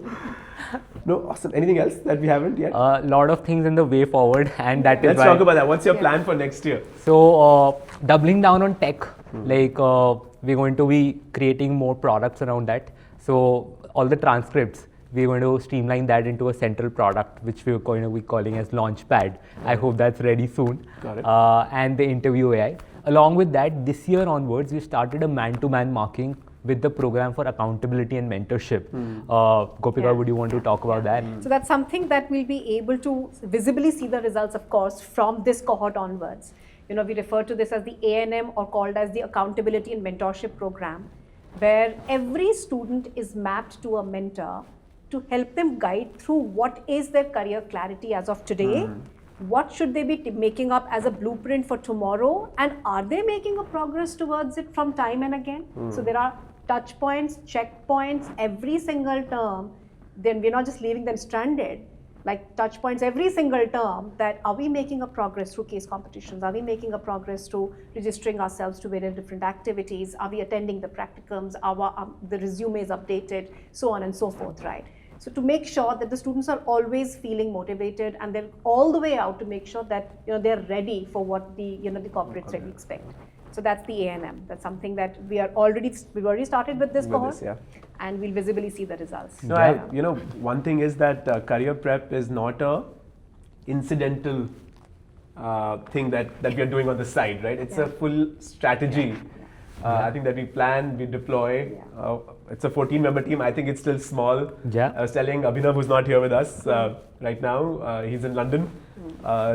No, awesome. Anything else that we haven't yet? A lot of things in the way forward, and that is Let's why. talk about that. What's your plan for next year? So doubling down on tech, like we're going to be creating more products around that. So all the transcripts, we're going to streamline that into a central product, which we're going to be calling as Launchpad. I hope that's ready soon. Got it. And the interview AI. Along with that, this year onwards, we started a man-to-man marking with the program for accountability and mentorship. Gopika, would you want to talk about that? So that's something that we'll be able to visibly see the results, of course, from this cohort onwards. We refer to this as the A&M, or called as the Accountability and Mentorship Program, where every student is mapped to a mentor to help them guide through what is their career clarity as of today, what should they be making up as a blueprint for tomorrow, and are they making a progress towards it from time and again? So there are touch points, checkpoints every single term. Then we're not just leaving them stranded, like touch points every single term, that are we making a progress through case competitions? Are we making a progress through registering ourselves to various different activities? Are we attending the practicums? Are the resumes updated? So on and so forth, right? So to make sure that the students are always feeling motivated, and they're all the way out to make sure that they're ready for what the the corporates really expect. So that's the A&M. That's something that we've already started with this cohort, and we'll visibly see the results. No, one thing is that career prep is not a incidental thing that we are doing on the side, right? It's a full strategy. I think that we plan, we deploy. It's a 14-member team. I think it's still small. I was telling Abhinav, who's not here with us right now, he's in London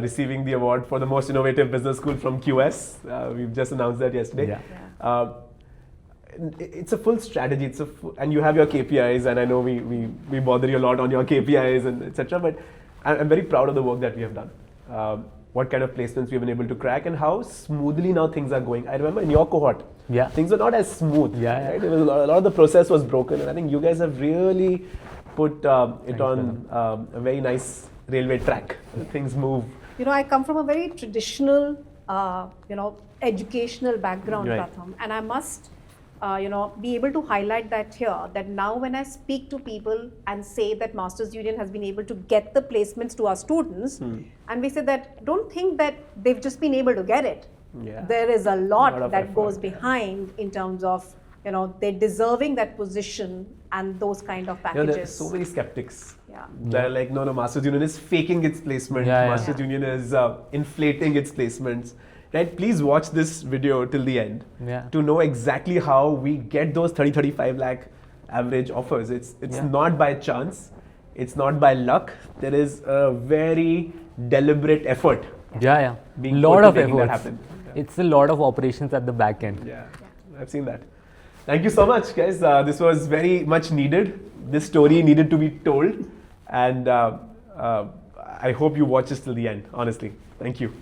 receiving the award for the most innovative business school from QS. We've just announced that yesterday. It's a full strategy. And you have your KPIs, and I know we bother you a lot on your KPIs and etc. But I'm very proud of the work that we have done. What kind of placements we've been able to crack, and how smoothly now things are going. I remember in your cohort, things were not as smooth. Right? It was a lot of the process was broken, and I think you guys have really put it on a very nice railway track. Things move. I come from a very traditional, educational background, Pratham, and I must be able to highlight that here, that now when I speak to people and say that Masters Union has been able to get the placements to our students, and we say that don't think that they've just been able to get it. Yeah. There is a lot of that effort, goes behind in terms of, they're deserving that position and those kind of packages. There are so many skeptics. Yeah. They're like, no, Masters Union is faking its placement. Yeah, yeah. Masters Union is inflating its placements. Right? Please watch this video till the end to know exactly how we get those 30-35 lakh average offers. It's not by chance. It's not by luck. There is a very deliberate effort. Yeah. Being Lot put to of making that efforts. happen. It's a lot of operations at the back end. Yeah, I've seen that. Thank you so much, guys. This was very much needed. This story needed to be told. And I hope you watch this till the end, honestly. Thank you.